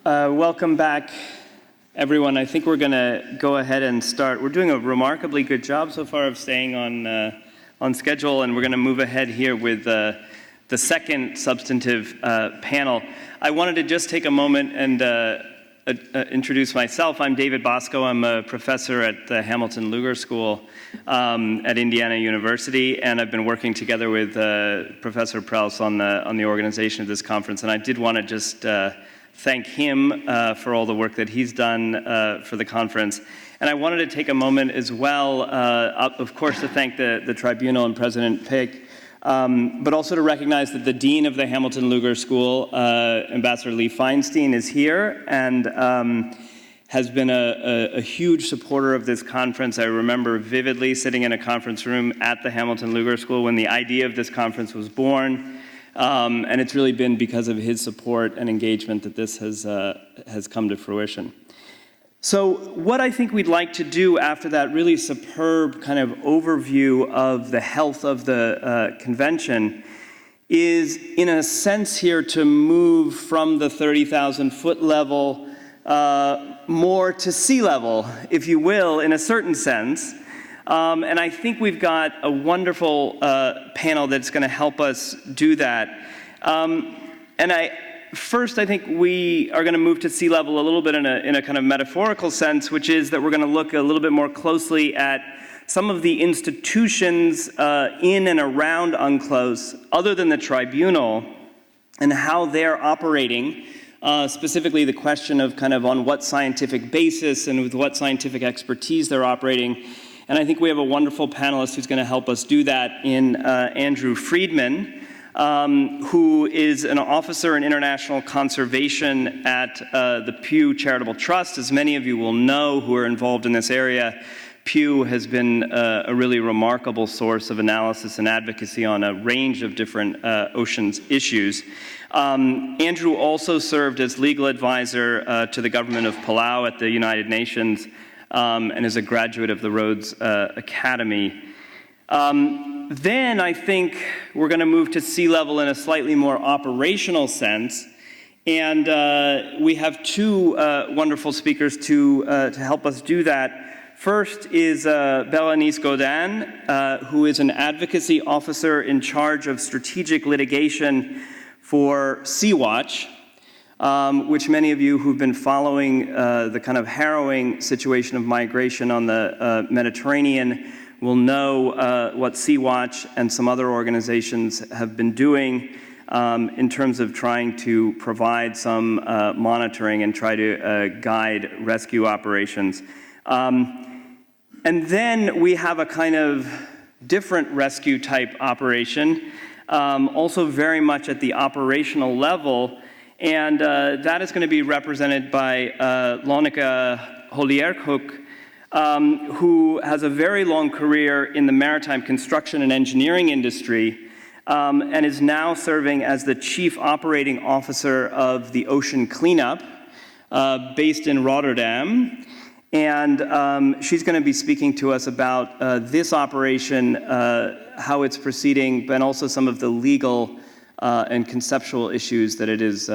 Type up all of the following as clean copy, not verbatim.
Welcome back, everyone. I think we're going to go ahead and start. We're doing a remarkably good job so far of staying on schedule, and we're going to move ahead here with the second substantive panel. I wanted to just take a moment and introduce myself. I'm David Bosco. I'm a professor at the Hamilton Lugar School at Indiana University, and I've been working together with Professor Prels on the organization of this conference. And I did want to just thank him for all the work that he's done for the conference. And I wanted to take a moment as well, of course, to thank the Tribunal and President Pick, but also to recognize that the Dean of the Hamilton Lugar School, Ambassador Lee Feinstein, is here and has been a huge supporter of this conference. I remember vividly sitting in a conference room at the Hamilton Lugar School when the idea of this conference was born. And it's really been because of his support and engagement that this has come to fruition. So what I think we'd like to do after that really superb kind of overview of the health of the convention is, in a sense here, to move from the 30,000-foot level more to sea level, if you will, in a certain sense. And I think we've got a wonderful panel that's going to help us do that. First, I think we are going to move to sea level a little bit in a kind of metaphorical sense, which is that we're going to look a little bit more closely at some of the institutions in and around UNCLOS, other than the tribunal, and how they're operating, specifically the question of kind of on what scientific basis and with what scientific expertise they're operating. And I think we have a wonderful panelist who's going to help us do that in Andrew Friedman, who is an officer in international conservation at the Pew Charitable Trust. As many of you will know who are involved in this area, Pew has been a really remarkable source of analysis and advocacy on a range of different oceans issues. Andrew also served as legal advisor to the government of Palau at the United Nations, and is a graduate of the Rhodes Academy. Then I think we're going to move to sea level in a slightly more operational sense, and we have two wonderful speakers to help us do that. First is Bérénice Gaudin, who is an advocacy officer in charge of strategic litigation for Sea-Watch, which many of you who've been following the kind of harrowing situation of migration on the Mediterranean will know what Sea-Watch and some other organizations have been doing in terms of trying to provide some monitoring and try to guide rescue operations. And then we have a kind of different rescue type operation, also very much at the operational level. And that is going to be represented by Lonneke Holierhoek, who has a very long career in the maritime construction and engineering industry, and is now serving as the Chief Operating Officer of the Ocean Cleanup, based in Rotterdam. And she's going to be speaking to us about this operation, how it's proceeding, and also some of the legal and conceptual issues that it is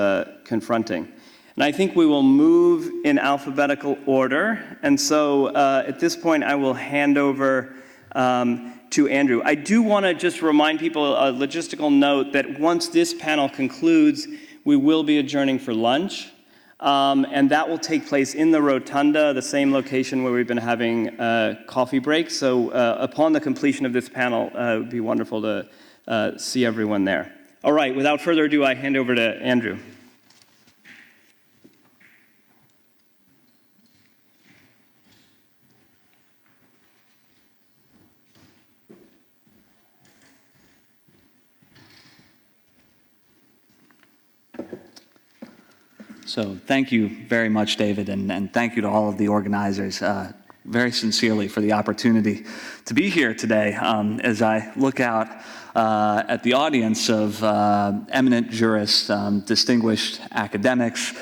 confronting. And I think we will move in alphabetical order. And so at this point, I will hand over to Andrew. I do want to just remind people a logistical note that once this panel concludes, we will be adjourning for lunch. And that will take place in the Rotunda, the same location where we've been having coffee breaks. So upon the completion of this panel, it would be wonderful to see everyone there. All right, without further ado, I hand over to Andrew. So thank you very much, David, and thank you to all of the organizers very sincerely for the opportunity to be here today. As I look out at the audience of eminent jurists, distinguished academics,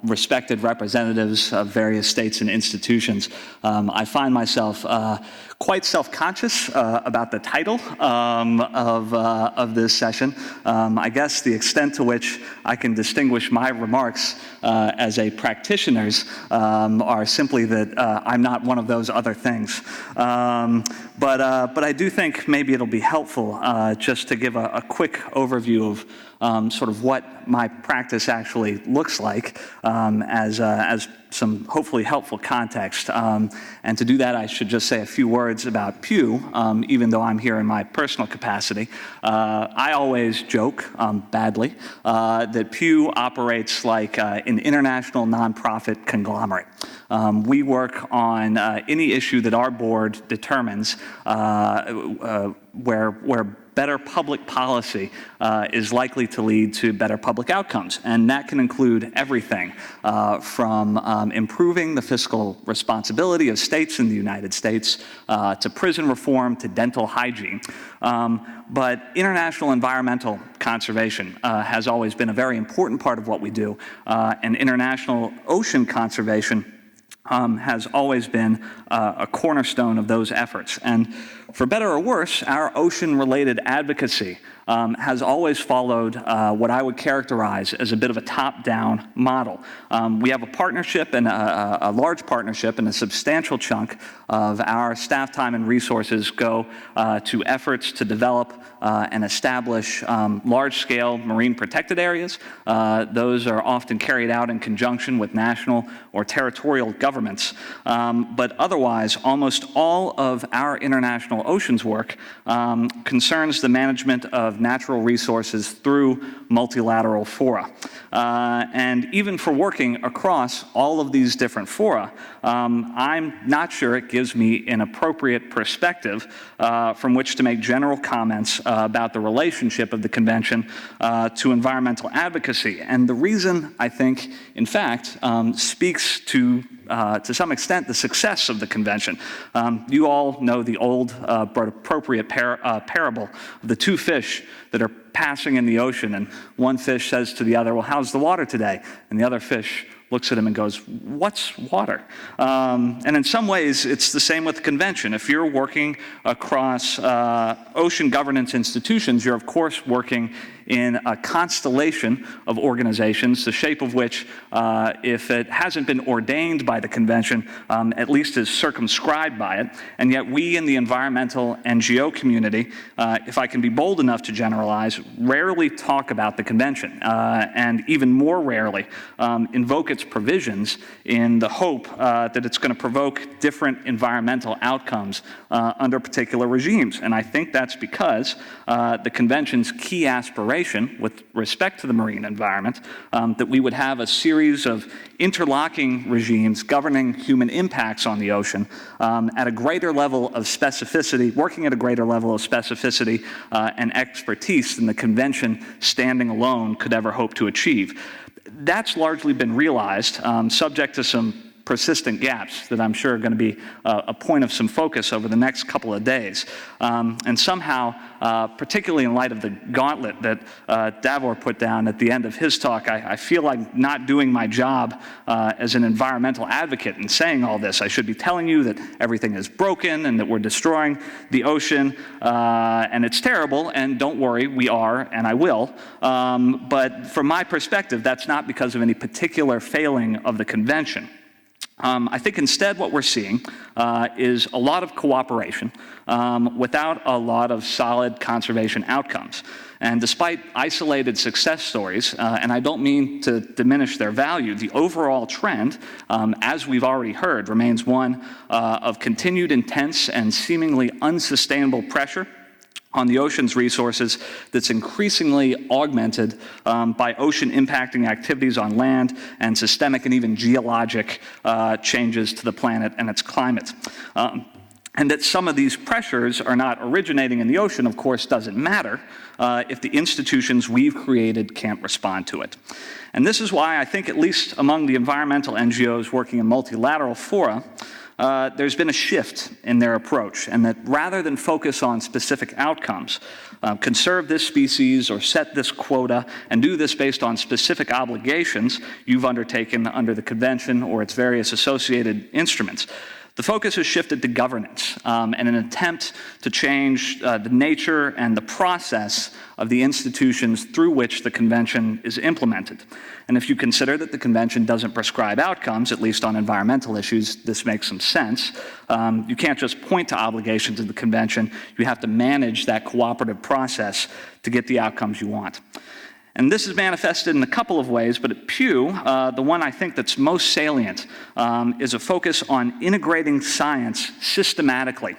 respected representatives of various states and institutions, I find myself quite self-conscious about the title of this session. I guess the extent to which I can distinguish my remarks as a practitioner's are simply that I'm not one of those other things. But I do think maybe it'll be helpful just to give a quick overview of sort of what my practice actually looks like as some hopefully helpful context. And to do that, I should just say a few words about Pew, even though I'm here in my personal capacity. I always joke, badly, that Pew operates like an international nonprofit conglomerate. We work on any issue that our board determines where better public policy is likely to lead to better public outcomes. And that can include everything from improving the fiscal responsibility of states in the United States to prison reform to dental hygiene. But international environmental conservation has always been a very important part of what we do, and international ocean conservation has always been a cornerstone of those efforts. And for better or worse, our ocean-related advocacy has always followed what I would characterize as a bit of a top-down model. We have a partnership, and a large partnership, and a substantial chunk of our staff time and resources go to efforts to develop and establish large-scale marine protected areas. Those are often carried out in conjunction with national or territorial governments. But otherwise, almost all of our international oceans work concerns the management of natural resources through multilateral fora. And even for working across all of these different fora, I'm not sure it gives me an appropriate perspective from which to make general comments about the relationship of the convention to environmental advocacy. And the reason, I think, in fact, speaks to some extent, the success of the convention. You all know the old but appropriate parable of the two fish that are passing in the ocean, and one fish says to the other, well, how's the water today? And the other fish looks at him and goes, what's water? And in some ways, it's the same with the convention. If you're working across ocean governance institutions, you're of course working in a constellation of organizations, the shape of which, if it hasn't been ordained by the convention, at least is circumscribed by it. And yet we in the environmental NGO community, if I can be bold enough to generalize, rarely talk about the convention, and even more rarely invoke its provisions in the hope that it's going to provoke different environmental outcomes under particular regimes. And I think that's because the convention's key aspiration with respect to the marine environment, that we would have a series of interlocking regimes governing human impacts on the ocean at a greater level of specificity, working at a greater level of specificity and expertise than the convention standing alone could ever hope to achieve. That's largely been realized, subject to some persistent gaps that I'm sure are going to be a point of some focus over the next couple of days. And somehow, particularly in light of the gauntlet that Davor put down at the end of his talk, I feel like not doing my job as an environmental advocate in saying all this. I should be telling you that everything is broken and that we're destroying the ocean and it's terrible, and don't worry, we are, and I will. But from my perspective, that's not because of any particular failing of the convention. I think instead what we're seeing is a lot of cooperation without a lot of solid conservation outcomes. And despite isolated success stories, and I don't mean to diminish their value, the overall trend, as we've already heard, remains one of continued intense and seemingly unsustainable pressure on the ocean's resources that's increasingly augmented by ocean impacting activities on land and systemic and even geologic changes to the planet and its climate. And that some of these pressures are not originating in the ocean, of course, doesn't matter if the institutions we've created can't respond to it. And this is why I think, at least among the environmental NGOs working in multilateral fora, there's been a shift in their approach, and that rather than focus on specific outcomes, conserve this species or set this quota and do this based on specific obligations you've undertaken under the convention or its various associated instruments, the focus has shifted to governance and an attempt to change the nature and the process of the institutions through which the convention is implemented. And if you consider that the convention doesn't prescribe outcomes, at least on environmental issues, this makes some sense. You can't just point to obligations of the convention. You have to manage that cooperative process to get the outcomes you want. And this is manifested in a couple of ways, but at Pew, the one I think that's most salient is a focus on integrating science systematically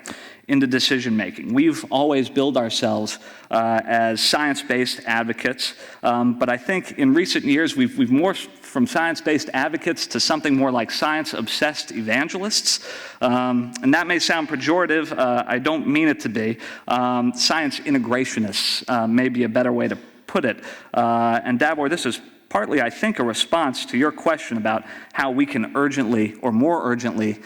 into decision-making. We've always billed ourselves as science-based advocates, but I think in recent years we've morphed from science-based advocates to something more like science-obsessed evangelists. And that may sound pejorative. I don't mean it to be. Science integrationists may be a better way to put it. And Davor, this is partly, I think, a response to your question about how we can urgently or more urgently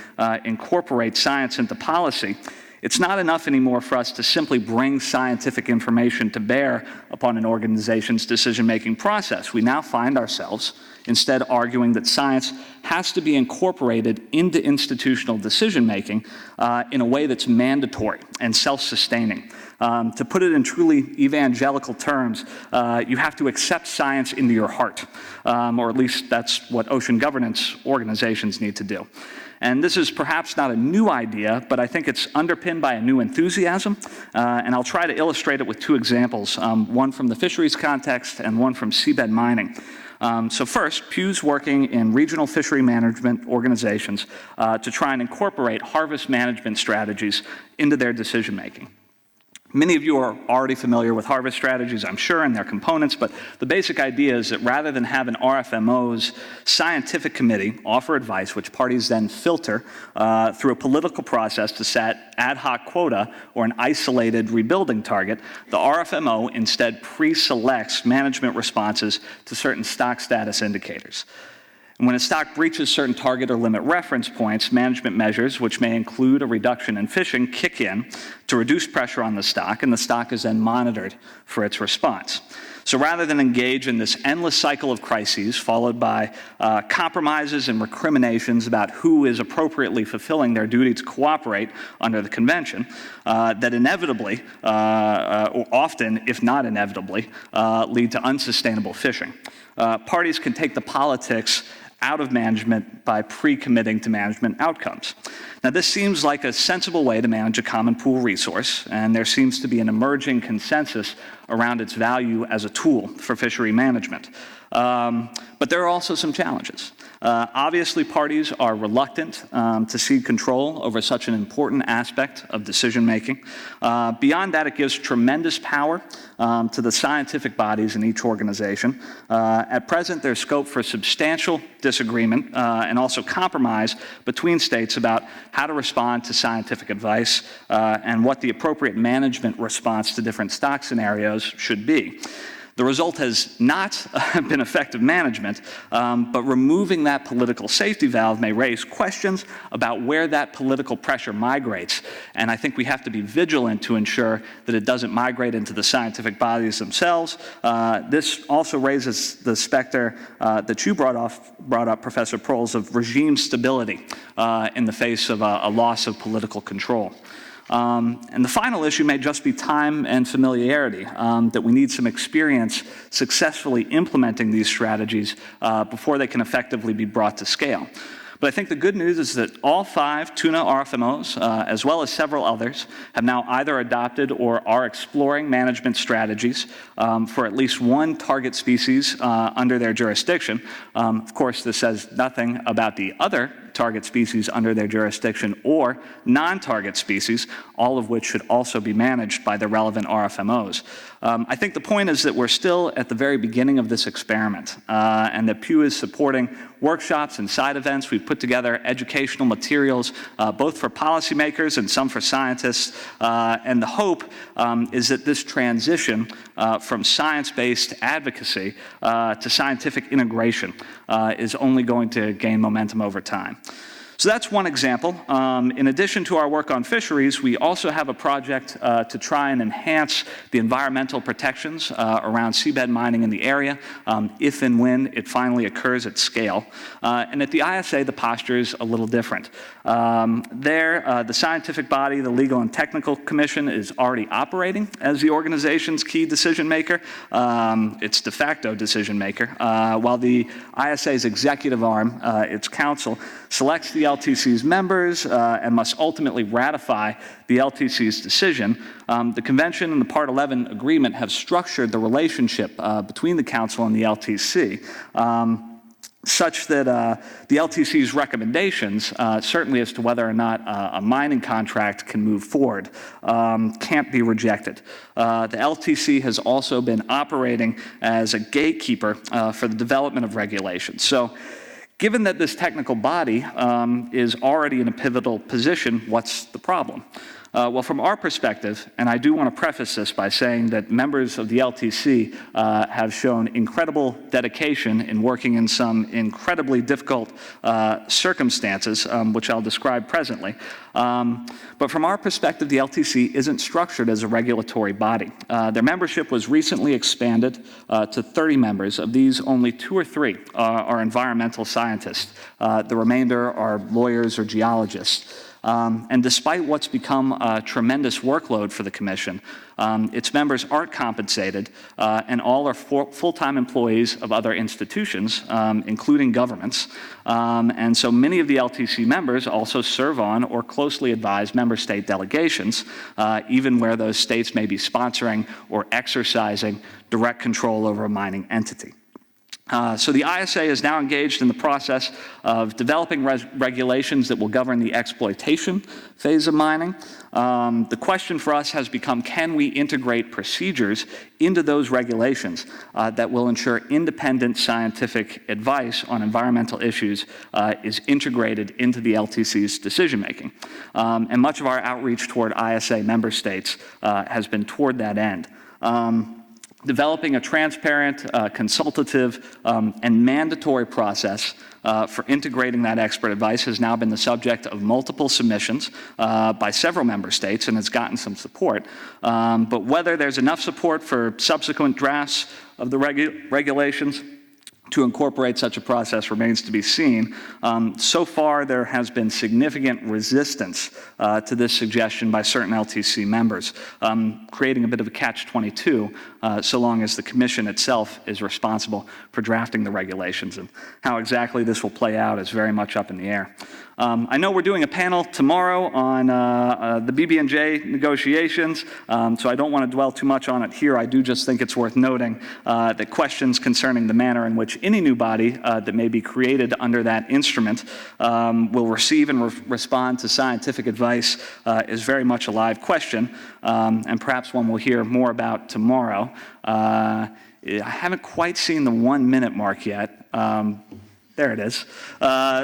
incorporate science into policy. It's not enough anymore for us to simply bring scientific information to bear upon an organization's decision-making process. We now find ourselves instead arguing that science has to be incorporated into institutional decision-making in a way that's mandatory and self-sustaining. To put it in truly evangelical terms, you have to accept science into your heart, or at least that's what ocean governance organizations need to do. And this is perhaps not a new idea, but I think it's underpinned by a new enthusiasm, and I'll try to illustrate it with two examples, one from the fisheries context and one from seabed mining. So first, Pew's working in regional fishery management organizations to try and incorporate harvest management strategies into their decision-making. Many of you are already familiar with harvest strategies, I'm sure, and their components, but the basic idea is that rather than have an RFMO's scientific committee offer advice, which parties then filter through a political process to set ad hoc quota or an isolated rebuilding target, the RFMO instead pre-selects management responses to certain stock status indicators. And when a stock breaches certain target or limit reference points, management measures, which may include a reduction in fishing, kick in to reduce pressure on the stock, and the stock is then monitored for its response. So rather than engage in this endless cycle of crises followed by compromises and recriminations about who is appropriately fulfilling their duty to cooperate under the convention, that inevitably, or often, if not inevitably, lead to unsustainable fishing. Parties can take the politics out of management by pre-committing to management outcomes. Now, this seems like a sensible way to manage a common pool resource, and there seems to be an emerging consensus around its value as a tool for fishery management. But there are also some challenges. Obviously, parties are reluctant to cede control over such an important aspect of decision-making. Beyond that, it gives tremendous power to the scientific bodies in each organization. At present, there's scope for substantial disagreement and also compromise between states about how to respond to scientific advice and what the appropriate management response to different stock scenarios should be. The result has not been effective management, but removing that political safety valve may raise questions about where that political pressure migrates. And I think we have to be vigilant to ensure that it doesn't migrate into the scientific bodies themselves. This also raises the specter that you brought up, Professor Proles, of regime stability in the face of a loss of political control. And the final issue may just be time and familiarity, that we need some experience successfully implementing these strategies before they can effectively be brought to scale. But I think the good news is that all 5 tuna RFMOs, as well as several others, have now either adopted or are exploring management strategies for at least one target species under their jurisdiction. Of course, this says nothing about the other target species under their jurisdiction or non-target species, all of which should also be managed by the relevant RFMOs. I think the point is that we're still at the very beginning of this experiment, and that Pew is supporting workshops and side events. We've put together educational materials, both for policymakers and some for scientists, and the hope is that this transition from science-based advocacy to scientific integration is only going to gain momentum over time. So that's one example. In addition to our work on fisheries, we also have a project to try and enhance the environmental protections around seabed mining in the area, if and when it finally occurs at scale. And at the ISA, the posture is a little different. The scientific body, the Legal and Technical Commission, is already operating as the organization's key decision maker. It's de facto decision maker, while the ISA's executive arm, its council, selects the LTC's members and must ultimately ratify the LTC's decision. The convention and the Part 11 agreement have structured the relationship between the council and the LTC such that the LTC's recommendations, certainly as to whether or not a mining contract can move forward, can't be rejected. The LTC has also been operating as a gatekeeper for the development of regulations. So, given that this technical body is already in a pivotal position, what's the problem? Well, from our perspective, and I do want to preface this by saying that members of the LTC have shown incredible dedication in working in some incredibly difficult circumstances, which I'll describe presently. But from our perspective, the LTC isn't structured as a regulatory body. Their membership was recently expanded to 30 members. Of these, only 2 or 3 are environmental scientists. The remainder are lawyers or geologists. And despite what's become a tremendous workload for the Commission, its members aren't compensated, and all are full-time employees of other institutions, including governments. And so many of the LTC members also serve on or closely advise member state delegations, even where those states may be sponsoring or exercising direct control over a mining entity. So the ISA is now engaged in the process of developing regulations that will govern the exploitation phase of mining. The question for us has become, can we integrate procedures into those regulations that will ensure independent scientific advice on environmental issues is integrated into the LTC's decision-making? And much of our outreach toward ISA member states has been toward that end. Developing a transparent, consultative, and mandatory process for integrating that expert advice has now been the subject of multiple submissions by several member states, and has gotten some support. But whether there's enough support for subsequent drafts of the regulations to incorporate such a process remains to be seen. So far, there has been significant resistance to this suggestion by certain LTC members, creating a bit of a catch-22, so long as the Commission itself is responsible for drafting the regulations. And how exactly this will play out is very much up in the air. I know we're doing a panel tomorrow on the BB&J negotiations, so I don't want to dwell too much on it here. I do just think it's worth noting that questions concerning the manner in which any new body that may be created under that instrument will receive and respond to scientific advice is very much a live question, and perhaps one we'll hear more about tomorrow. I haven't quite seen the 1-minute mark yet. There it is.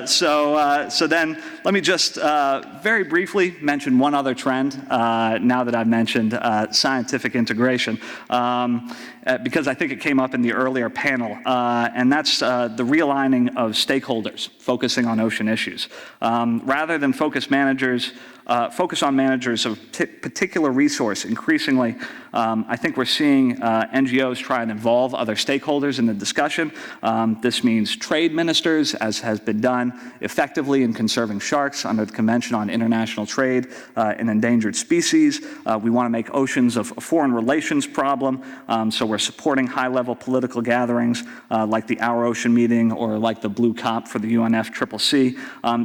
So then let me just very briefly mention one other trend now that I've mentioned scientific integration, because I think it came up in the earlier panel, and that's the realigning of stakeholders focusing on ocean issues. Rather than focus on managers of particular resource, increasingly, I think we're seeing NGOs try and involve other stakeholders in the discussion. This means trade ministers, as has been done effectively in conserving sharks under the Convention on International Trade in Endangered Species. We want to make oceans a foreign relations problem, so we're supporting high-level political gatherings like the Our Ocean meeting or like the Blue COP for the UNFCCC.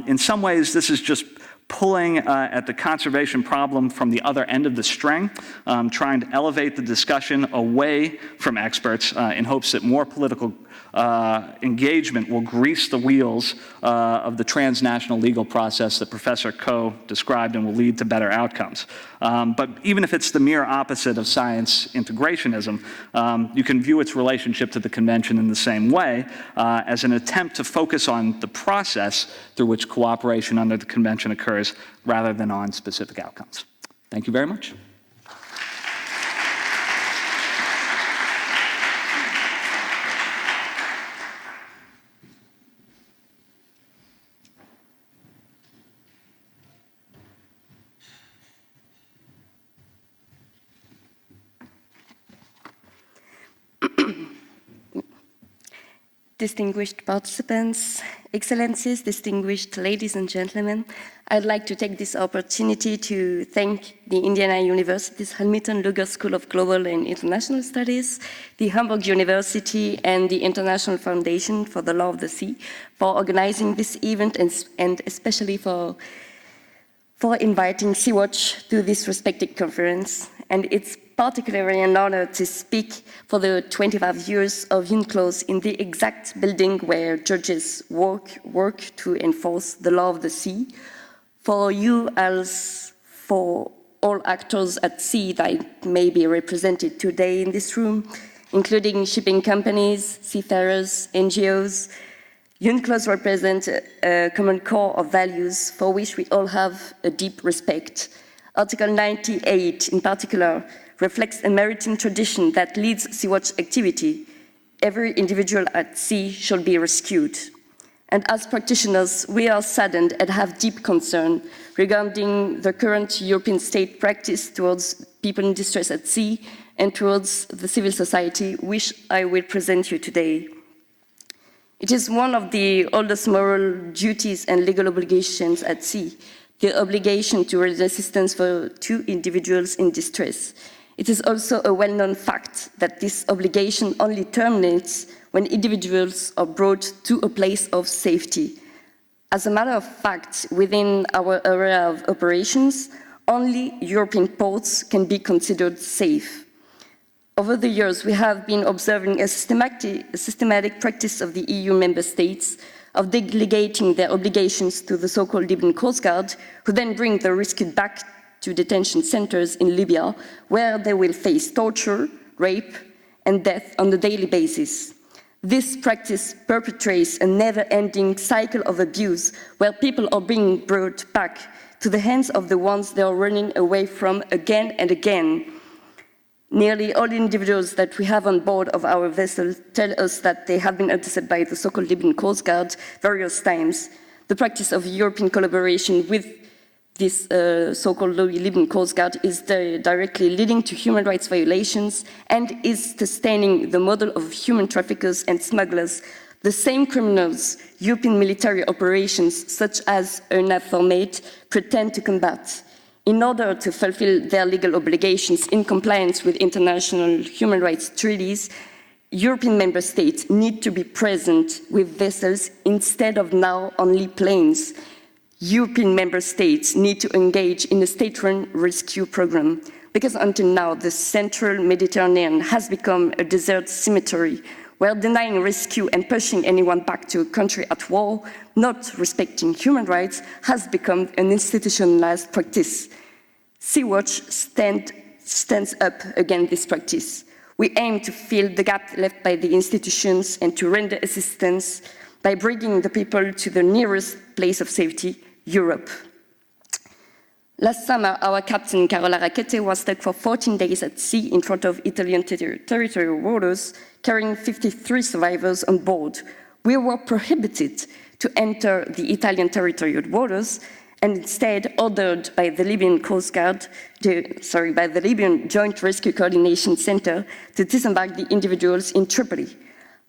In some ways, this is just pulling at the conservation problem from the other end of the string, trying to elevate the discussion away from experts in hopes that more political engagement will grease the wheels of the transnational legal process that Professor Coe described and will lead to better outcomes. But even if it's the mere opposite of science integrationism, you can view its relationship to the Convention in the same way, as an attempt to focus on the process through which cooperation under the Convention occurs rather than on specific outcomes. Thank you very much. Distinguished participants, Excellencies, distinguished ladies and gentlemen, I'd like to take this opportunity to thank the Indiana University's Hamilton Luger School of Global and International Studies, the Hamburg University, and the International Foundation for the Law of the Sea for organizing this event and especially for inviting Sea-Watch to this respected conference. And it's particularly an honor to speak for the 25 years of UNCLOS in the exact building where judges work to enforce the law of the sea. For you as for all actors at sea that may be represented today in this room, including shipping companies, seafarers, NGOs, UNCLOS represents a common core of values for which we all have a deep respect. Article 98, in particular, reflects a maritime tradition that leads Sea-Watch activity. Every individual at sea should be rescued. And as practitioners, we are saddened and have deep concern regarding the current European state practice towards people in distress at sea and towards the civil society, which I will present you today. It is one of the oldest moral duties and legal obligations at sea, the obligation to render assistance to individuals in distress. It is also a well-known fact that this obligation only terminates when individuals are brought to a place of safety. As a matter of fact, within our area of operations, only European ports can be considered safe. Over the years, we have been observing a systematic practice of the EU member states of delegating their obligations to the so-called Libyan Coast Guard, who then bring the rescued back to detention centers in Libya, where they will face torture, rape, and death on a daily basis. This practice perpetrates a never-ending cycle of abuse, where people are being brought back to the hands of the ones they are running away from again and again. Nearly all individuals that we have on board of our vessel tell us that they have been intercepted by the so-called Libyan Coast Guard various times. The practice of European collaboration with this so-called Libyan Coast Guard is directly leading to human rights violations and is sustaining the model of human traffickers and smugglers, the same criminals European military operations such as EUNAVFOR pretend to combat. In order to fulfill their legal obligations in compliance with international human rights treaties, European member states need to be present with vessels instead of now only planes. European member states need to engage in a state-run rescue program, because until now the central Mediterranean has become a desert cemetery where denying rescue and pushing anyone back to a country at war, not respecting human rights, has become an institutionalized practice. Sea-Watch stands up against this practice. We aim to fill the gap left by the institutions and to render assistance by bringing the people to the nearest place of safety, Europe. Last summer, our captain, Carola Rackete, was stuck for 14 days at sea in front of Italian territorial waters, carrying 53 survivors on board. We were prohibited to enter the Italian territorial waters and instead ordered by the Libyan Coast Guard, by the Libyan Joint Rescue Coordination Center to disembark the individuals in Tripoli.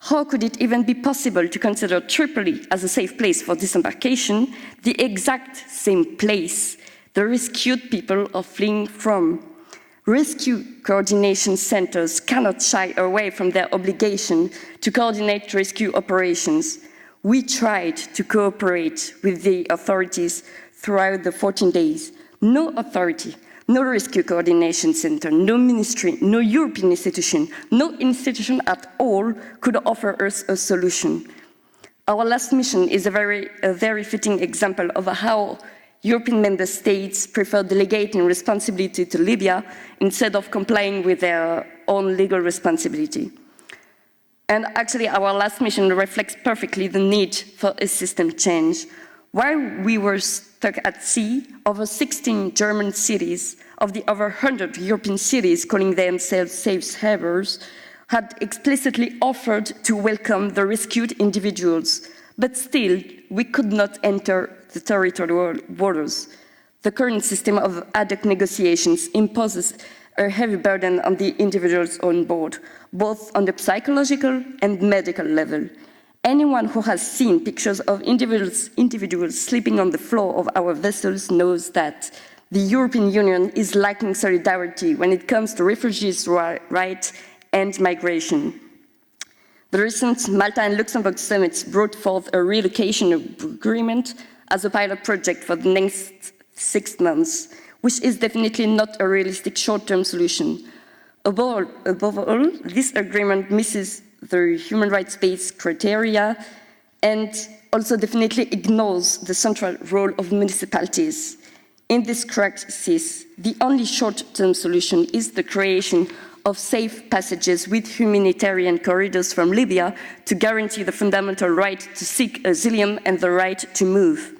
How could it even be possible to consider Tripoli as a safe place for disembarkation, the exact same place the rescued people are fleeing from? Rescue coordination centers cannot shy away from their obligation to coordinate rescue operations. We tried to cooperate with the authorities throughout the 14 days. No authority, no rescue coordination center, no ministry, no European institution, no institution at all could offer us a solution. Our last mission is a very fitting example of how European member states prefer delegating responsibility to Libya instead of complying with their own legal responsibility. And actually, our last mission reflects perfectly the need for a system change. While we were stuck at sea, over 16 German cities of the over 100 European cities calling themselves safe havens had explicitly offered to welcome the rescued individuals, but still we could not enter the territorial waters. The current system of ad hoc negotiations imposes a heavy burden on the individuals on board, both on the psychological and medical level. Anyone who has seen pictures of individuals sleeping on the floor of our vessels knows that the European Union is lacking solidarity when it comes to refugees' rights and migration. The recent Malta and Luxembourg summits brought forth a relocation agreement as a pilot project for the next 6 months, which is definitely not a realistic short-term solution. Above all, this agreement misses the human rights-based criteria and also definitely ignores the central role of municipalities. In this crisis, the only short-term solution is the creation of safe passages with humanitarian corridors from Libya to guarantee the fundamental right to seek asylum and the right to move.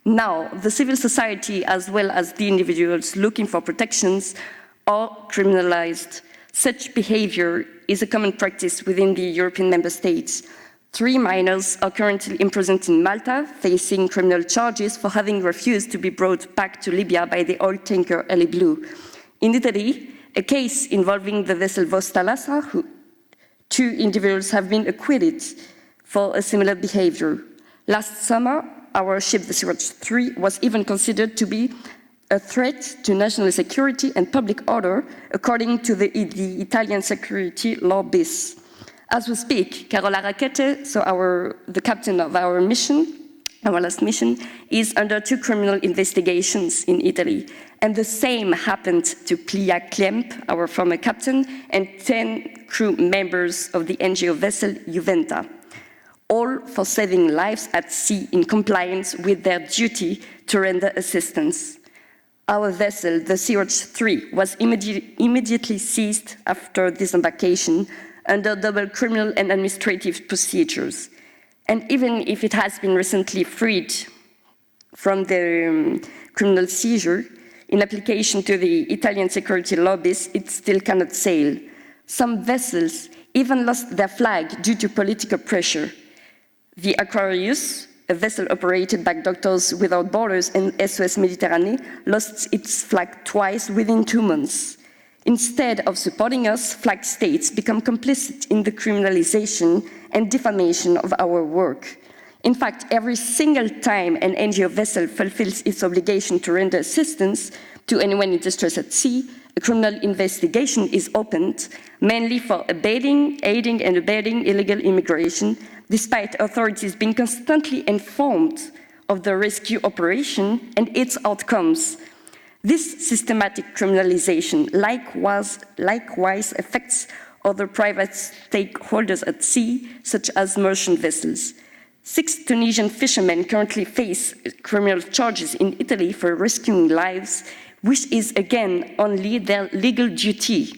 Now, the civil society, as well as the individuals looking for protections, are criminalized. Such behavior is a common practice within the European member states. 3 minors are currently imprisoned in Malta, facing criminal charges for having refused to be brought back to Libya by the oil tanker Eli Blue. In Italy, a case involving the vessel Vostalassa, 2 individuals have been acquitted for a similar behavior. Last summer, our ship, the Sea-Watch 3, was even considered to be a threat to national security and public order, according to the Italian security law BIS. As we speak, Carola Rackete, so the captain of our mission, our last mission, is under 2 criminal investigations in Italy. And the same happened to Plia Klemp, our former captain, and 10 crew members of the NGO vessel Juventa, all for saving lives at sea in compliance with their duty to render assistance. Our vessel, the Sea-Watch 3, was immediately seized after disembarkation under double criminal and administrative procedures. And even if it has been recently freed from the criminal seizure, in application to the Italian security lobbies, it still cannot sail. Some vessels even lost their flag due to political pressure. The Aquarius, a vessel operated by Doctors Without Borders and SOS Méditerranée, lost its flag twice within 2 months. Instead of supporting us, flag states become complicit in the criminalization and defamation of our work. In fact, every single time an NGO vessel fulfills its obligation to render assistance to anyone in distress at sea, a criminal investigation is opened, mainly for aiding and abetting illegal immigration, despite authorities being constantly informed of the rescue operation and its outcomes. This systematic criminalization likewise affects other private stakeholders at sea, such as merchant vessels. 6 Tunisian fishermen currently face criminal charges in Italy for rescuing lives, which is again only their legal duty.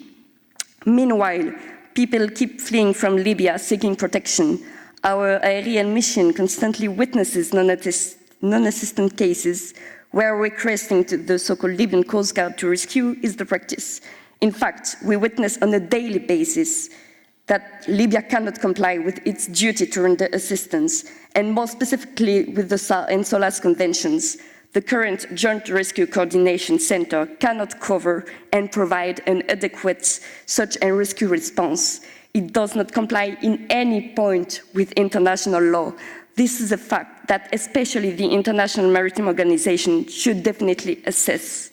Meanwhile, people keep fleeing from Libya seeking protection. Our aerial mission constantly witnesses non-assistant cases where requesting to the so-called Libyan Coast Guard to rescue is the practice. In fact, we witness on a daily basis that Libya cannot comply with its duty to render assistance, and more specifically with the SAR and SOLAS conventions. The current Joint Rescue Coordination Center cannot cover and provide an adequate search and rescue response. It does not comply in any point with international law. This is a fact that especially the International Maritime Organization should definitely assess.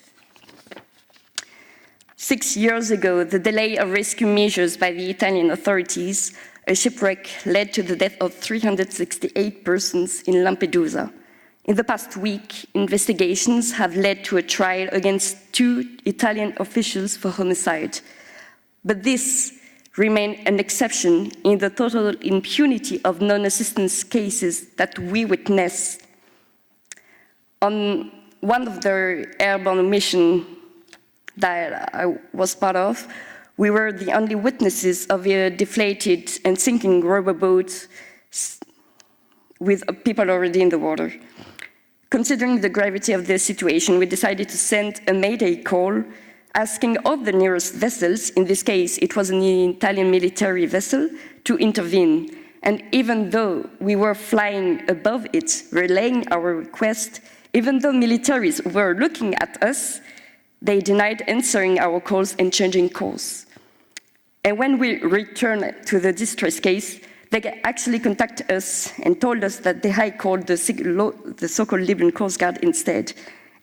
6 years ago, the delay of rescue measures by the Italian authorities, a shipwreck led to the death of 368 persons in Lampedusa. In the past week, investigations have led to a trial against 2 Italian officials for homicide. But this remains an exception in the total impunity of non-assistance cases that we witness. On one of the airborne missions that I was part of, we were the only witnesses of a deflated and sinking rubber boat with people already in the water. Considering the gravity of the situation, we decided to send a mayday call asking all the nearest vessels, in this case it was an Italian military vessel, to intervene. And even though we were flying above it, relaying our request, even though militaries were looking at us, they denied answering our calls and changing course. And when we returned to the distress case, They actually contacted us and told us that they had called the so-called Libyan Coast Guard instead.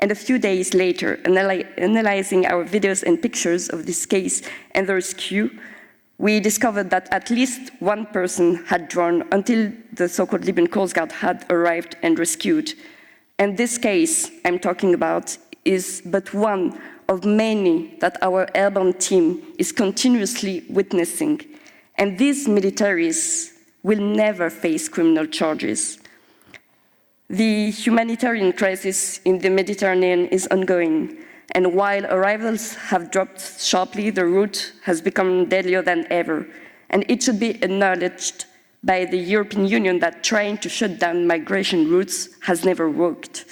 And a few days later, analyzing our videos and pictures of this case and the rescue, we discovered that at least one person had drowned until the so-called Libyan Coast Guard had arrived and rescued. And this case I'm talking about is but one of many that our airborne team is continuously witnessing. And these militaries will never face criminal charges. The humanitarian crisis in the Mediterranean is ongoing, and while arrivals have dropped sharply, the route has become deadlier than ever. And it should be acknowledged by the European Union that trying to shut down migration routes has never worked.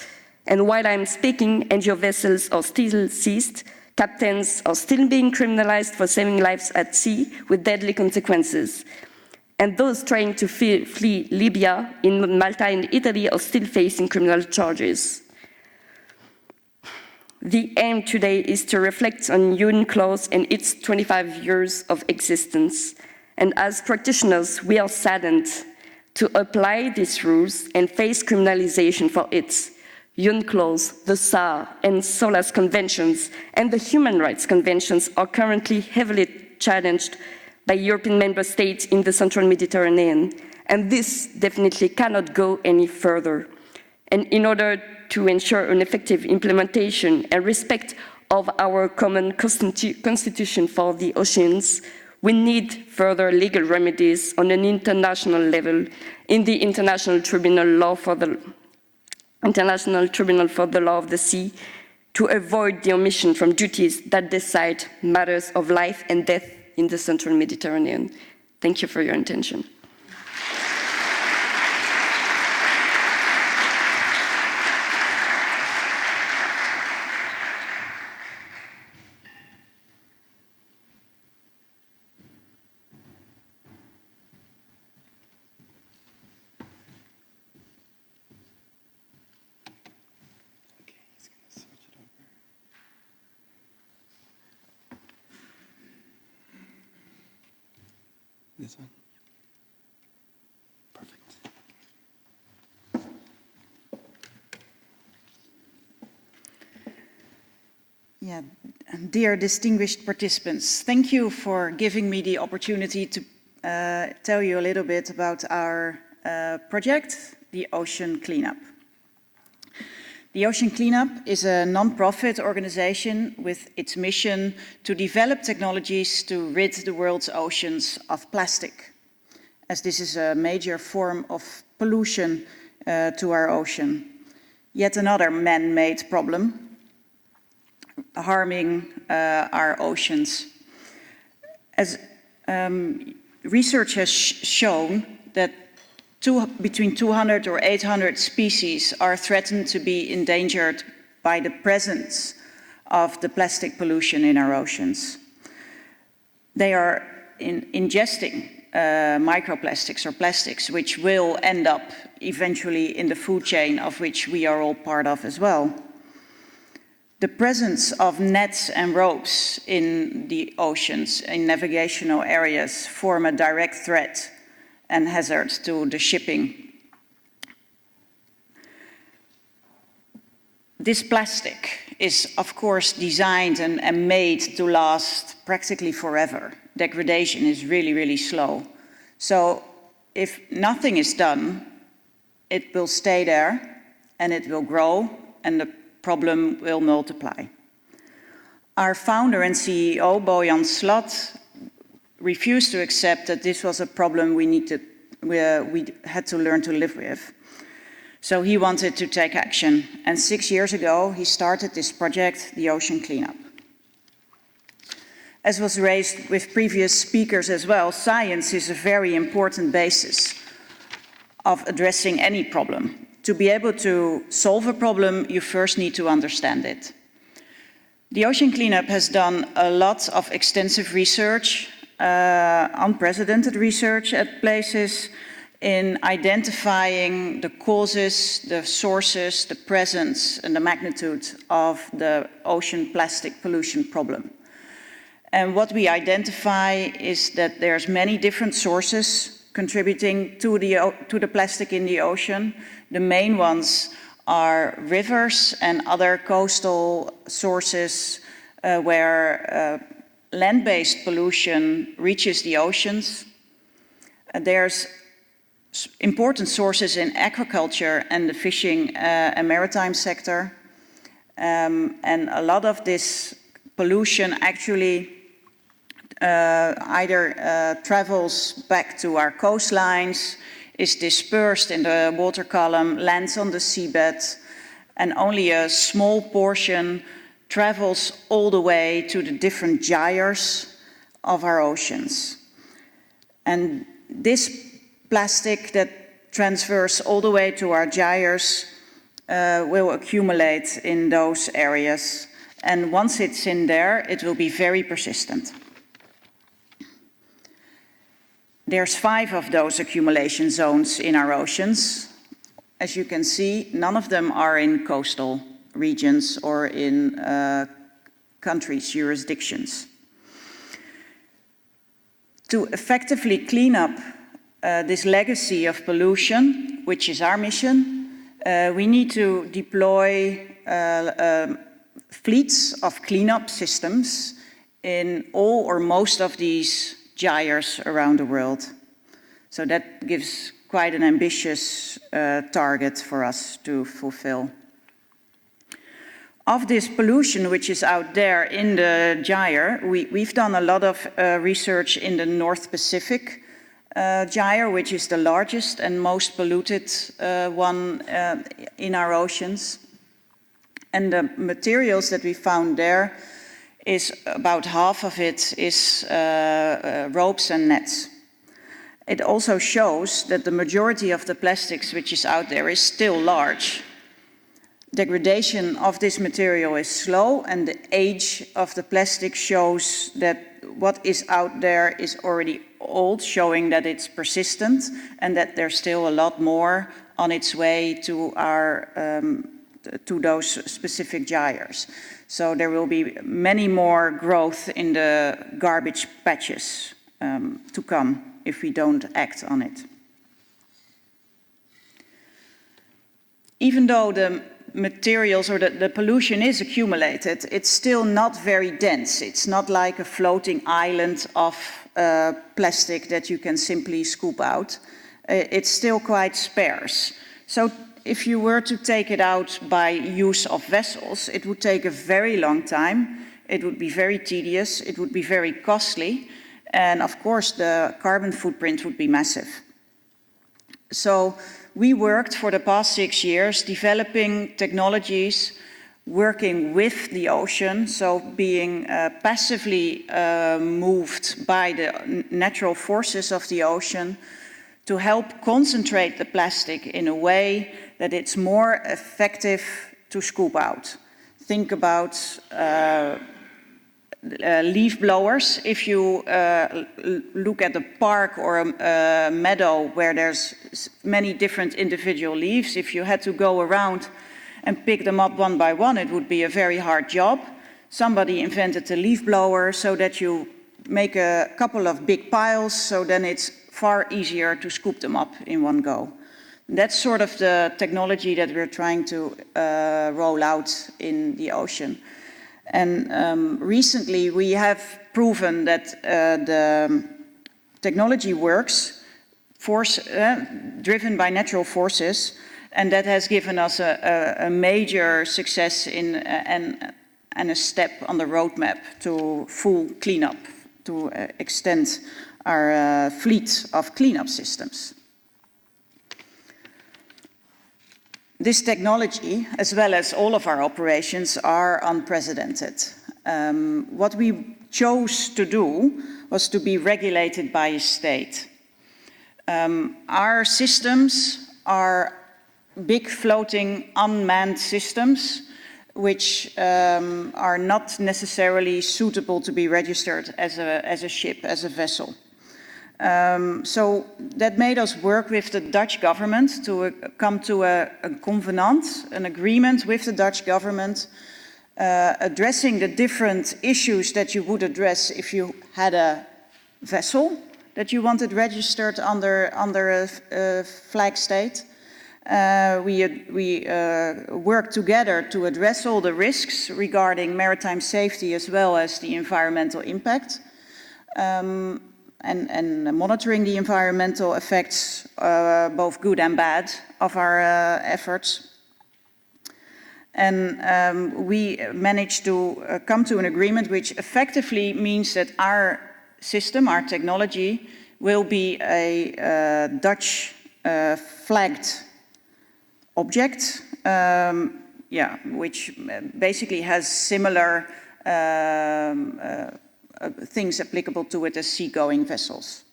And while I'm speaking, NGO vessels are still seized, captains are still being criminalized for saving lives at sea with deadly consequences. And those trying to flee Libya in Malta and Italy are still facing criminal charges. The aim today is to reflect on UNCLOS and its 25 years of existence. And as practitioners, we are saddened to apply these rules and face criminalization for it. UNCLOS, the SAR, and SOLAS conventions, and the human rights conventions are currently heavily challenged by European member states in the central Mediterranean. And this definitely cannot go any further. And in order to ensure an effective implementation and respect of our common constitution for the oceans, we need further legal remedies on an international level in the International Tribunal for the Law of the Sea to avoid the omission from duties that decide matters of life and death in the central Mediterranean. Thank you for your attention. This one? Perfect. Yeah, dear distinguished participants, thank you for giving me the opportunity to tell you a little bit about our project, the Ocean Cleanup. The Ocean Cleanup is a non-profit organization with its mission to develop technologies to rid the world's oceans of plastic, as this is a major form of pollution to our ocean. Yet another man-made problem, harming our oceans. As research has shown that between 200 or 800 species are threatened to be endangered by the presence of the plastic pollution in our oceans. They are ingesting microplastics or plastics, which will end up eventually in the food chain of which we are all part of as well. The presence of nets and ropes in the oceans, in navigational areas, form a direct threat and hazard to the shipping. This plastic is, of course, designed and made to last practically forever. Degradation is really, really slow. So if nothing is done, it will stay there and it will grow and the problem will multiply. Our founder and CEO, Bojan Slat, refused to accept that this was a problem we had to learn to live with. So he wanted to take action. And 6 years ago, he started this project, the Ocean Cleanup. As was raised with previous speakers as well, science is a very important basis of addressing any problem. To be able to solve a problem, you first need to understand it. The Ocean Cleanup has done a lot of extensive research, unprecedented research at places in identifying the causes, the sources, the presence and the magnitude of the ocean plastic pollution problem. And what we identify is that there's many different sources contributing to the plastic in the ocean. The main ones are rivers and other coastal sources where land-based pollution reaches the oceans. There's important sources in agriculture and the fishing and maritime sector. And a lot of this pollution actually either travels back to our coastlines, is dispersed in the water column, lands on the seabed, and only a small portion travels all the way to the different gyres of our oceans. And this plastic that transfers all the way to our gyres will accumulate in those areas. And once it's in there, it will be very persistent. There's 5 of those accumulation zones in our oceans. As you can see, none of them are in coastal regions or in countries' jurisdictions. To effectively clean up this legacy of pollution, which is our mission, we need to deploy fleets of cleanup systems in all or most of these gyres around the world. So that gives quite an ambitious target for us to fulfill. Of this pollution which is out there in the gyre, we've done a lot of research in the North Pacific gyre, which is the largest and most polluted one in our oceans. And the materials that we found there is about half of it is ropes and nets. It also shows that the majority of the plastics which is out there is still large. Degradation of this material is slow, and the age of the plastic shows that what is out there is already old, showing that it's persistent and that there's still a lot more on its way to our to those specific gyres. So there will be many more growth in the garbage patches to come if we don't act on it. Even though the materials or the pollution is accumulated, it's still not very dense. It's not like a floating island of plastic that you can simply scoop out. It's still quite sparse. So if you were to take it out by use of vessels, it would take a very long time. It would be very tedious. It would be very costly. And of course, the carbon footprint would be massive. So we worked for the past 6 years developing technologies, working with the ocean, so being passively moved by the natural forces of the ocean to help concentrate the plastic in a way that it's more effective to scoop out. Think about leaf blowers. If you look at a park or a meadow where there's many different individual leaves, if you had to go around and pick them up one by one, it would be a very hard job. Somebody invented a leaf blower so that you make a couple of big piles, so then it's far easier to scoop them up in one go. That's sort of the technology that we're trying to roll out in the ocean. And recently we have proven that the technology works, driven by natural forces, and that has given us a major success in, and a step on the roadmap to full cleanup, to extend our fleet of cleanup systems. This technology, as well as all of our operations, are unprecedented. What we chose to do was to be regulated by a state. Our systems are big floating unmanned systems which are not necessarily suitable to be registered as a ship, as a vessel. So that made us work with the Dutch government to come to a covenant, an agreement with the Dutch government, addressing the different issues that you would address if you had a vessel that you wanted registered under a flag state. We work together to address all the risks regarding maritime safety as well as the environmental impact, and monitoring the environmental effects, both good and bad, of our efforts. And we managed to come to an agreement which effectively means that our system, our technology, will be a Dutch flagged object, which basically has similar things applicable to it as seagoing vessels.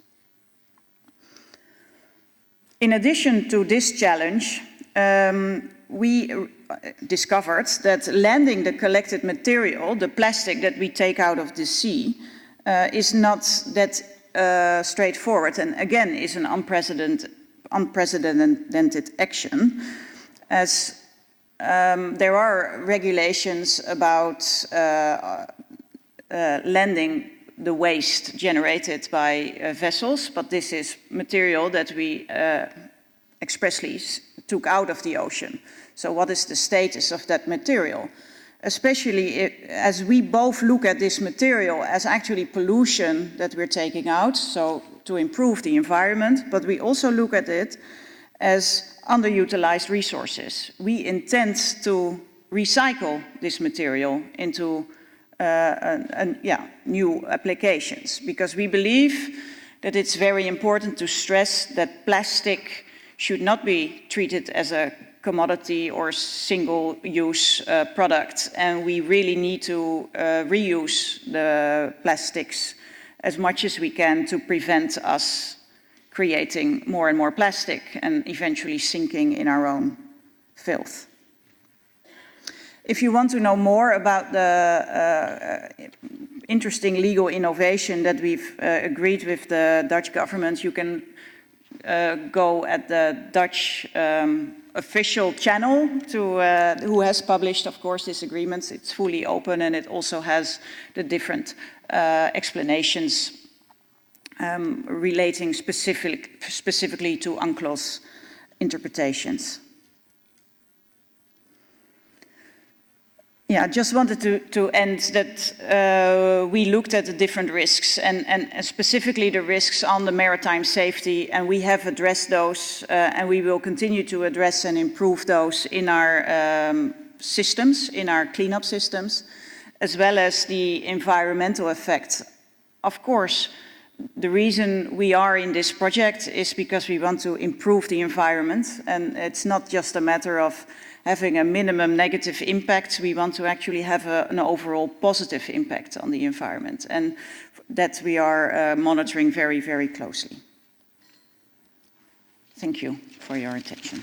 In addition to this challenge, we discovered that landing the collected material, the plastic that we take out of the sea, is not that straightforward, and again is an unprecedented action, as there are regulations about landing the waste generated by vessels, but this is material that we expressly took out of the ocean. So what is the status of that material? Especially as we both look at this material as actually pollution that we're taking out, so to improve the environment, but we also look at it as underutilized resources. We intend to recycle this material into new applications, because we believe that it's very important to stress that plastic should not be treated as a commodity or single-use product, and we really need to reuse the plastics as much as we can to prevent us creating more and more plastic and eventually sinking in our own filth. If you want to know more about the interesting legal innovation that we've agreed with the Dutch government, you can go at the Dutch official channel who has published, of course, this agreement. It's fully open, and it also has the different explanations relating specifically to UNCLOS interpretations. Yeah, I just wanted to end that we looked at the different risks and specifically the risks on the maritime safety, and we have addressed those and we will continue to address and improve those in our systems, in our cleanup systems, as well as the environmental effect. Of course, the reason we are in this project is because we want to improve the environment, and it's not just a matter of having a minimum negative impact. We want to actually have an overall positive impact on the environment, and that we are monitoring very, very closely. Thank you for your attention.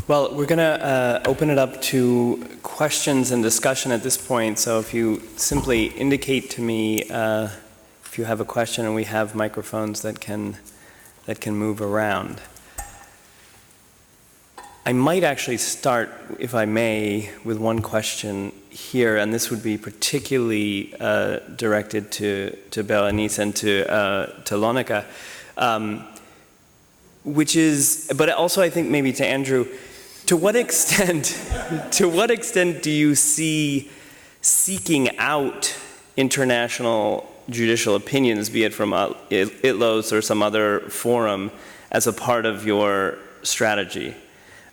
Well, we're going to open it up to questions and discussion at this point, so if you simply indicate to me if you have a question, and we have microphones that can move around. I might actually start, if I may, with one question here, and this would be particularly directed to Bérénice and to Lonneke, which is, but also I think maybe to Andrew. To what extent do you see seeking out international judicial opinions, be it from ITLOS or some other forum, as a part of your strategy?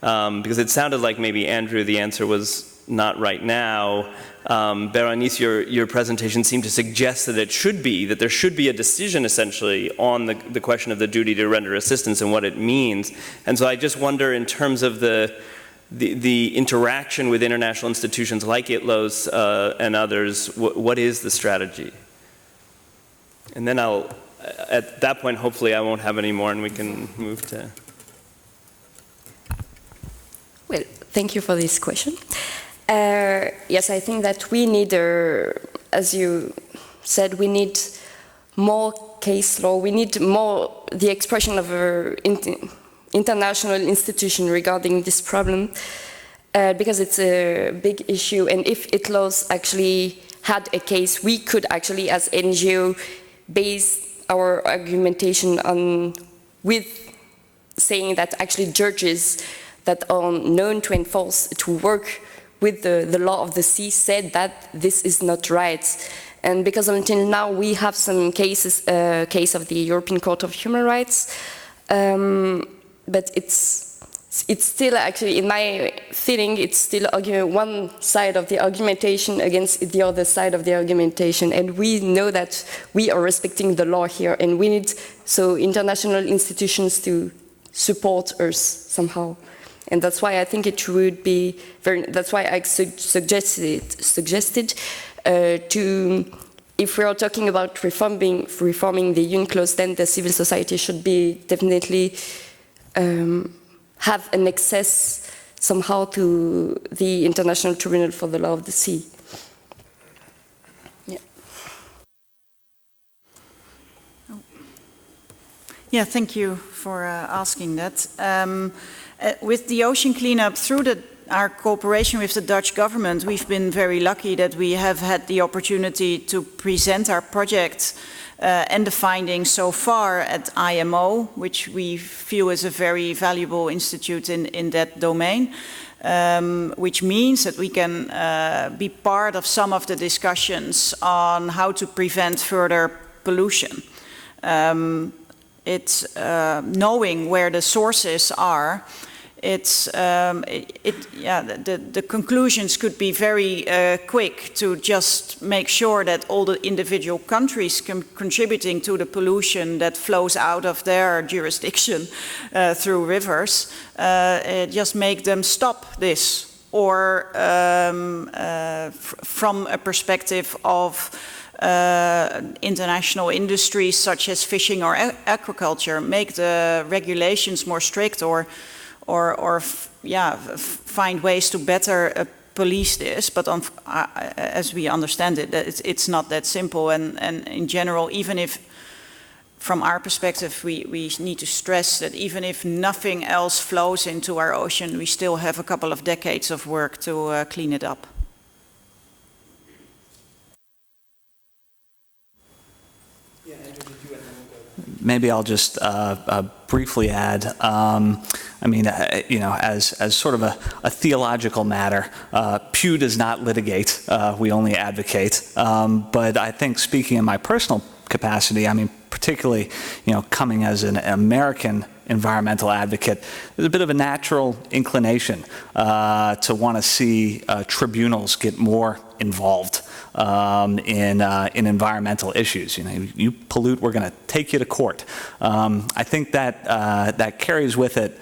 Because it sounded like maybe, Andrew, the answer was not right now. Bérénice, your presentation seemed to suggest that it should be, that there should be a decision essentially on the question of the duty to render assistance and what it means. And so I just wonder, in terms of the interaction with international institutions like ITLOS and others, what is the strategy? And then at that point, hopefully I won't have any more and we can move to... Well, thank you for this question. Yes, I think that we need, as you said, we need more case law. We need more the expression of an international institution regarding this problem. because it's a big issue. And if ITLOS actually had a case, we could actually, as NGO, base our argumentation on with saying that actually judges that are known to enforce, to work with the law of the sea said that this is not right. And because until now we have some cases, case of the European Court of Human Rights, but it's still actually, in my feeling, it's still one side of the argumentation against the other side of the argumentation. And we know that we are respecting the law here, and we need so international institutions to support us somehow. And that's why I think it would be that's why I suggested to, if we are talking about reforming the UNCLOS, then the civil society should be definitely have an access somehow to the International Tribunal for the Law of the Sea. Yeah. Yeah, thank you for asking that. With the ocean cleanup, through our cooperation with the Dutch government, we've been very lucky that we have had the opportunity to present our project and the findings so far at IMO, which we feel is a very valuable institute in that domain, which means that we can be part of some of the discussions on how to prevent further pollution. It's knowing where the sources are. It's the conclusions could be very quick to just make sure that all the individual countries contributing to the pollution that flows out of their jurisdiction through rivers, just make them stop this, or from a perspective of international industries such as fishing or aquaculture, make the regulations more strict, or find ways to better police this. But as we understand it, it's not that simple. And in general, even if, from our perspective, we need to stress that even if nothing else flows into our ocean, we still have a couple of decades of work to clean it up. Maybe I'll just briefly add, I mean, as sort of a theological matter, Pew does not litigate, we only advocate. But I think, speaking in my personal capacity, I mean, particularly, coming as an American environmental advocate, there's a bit of a natural inclination to want to see tribunals get more involved in environmental issues. You pollute, we're going to take you to court. I think that that carries with it,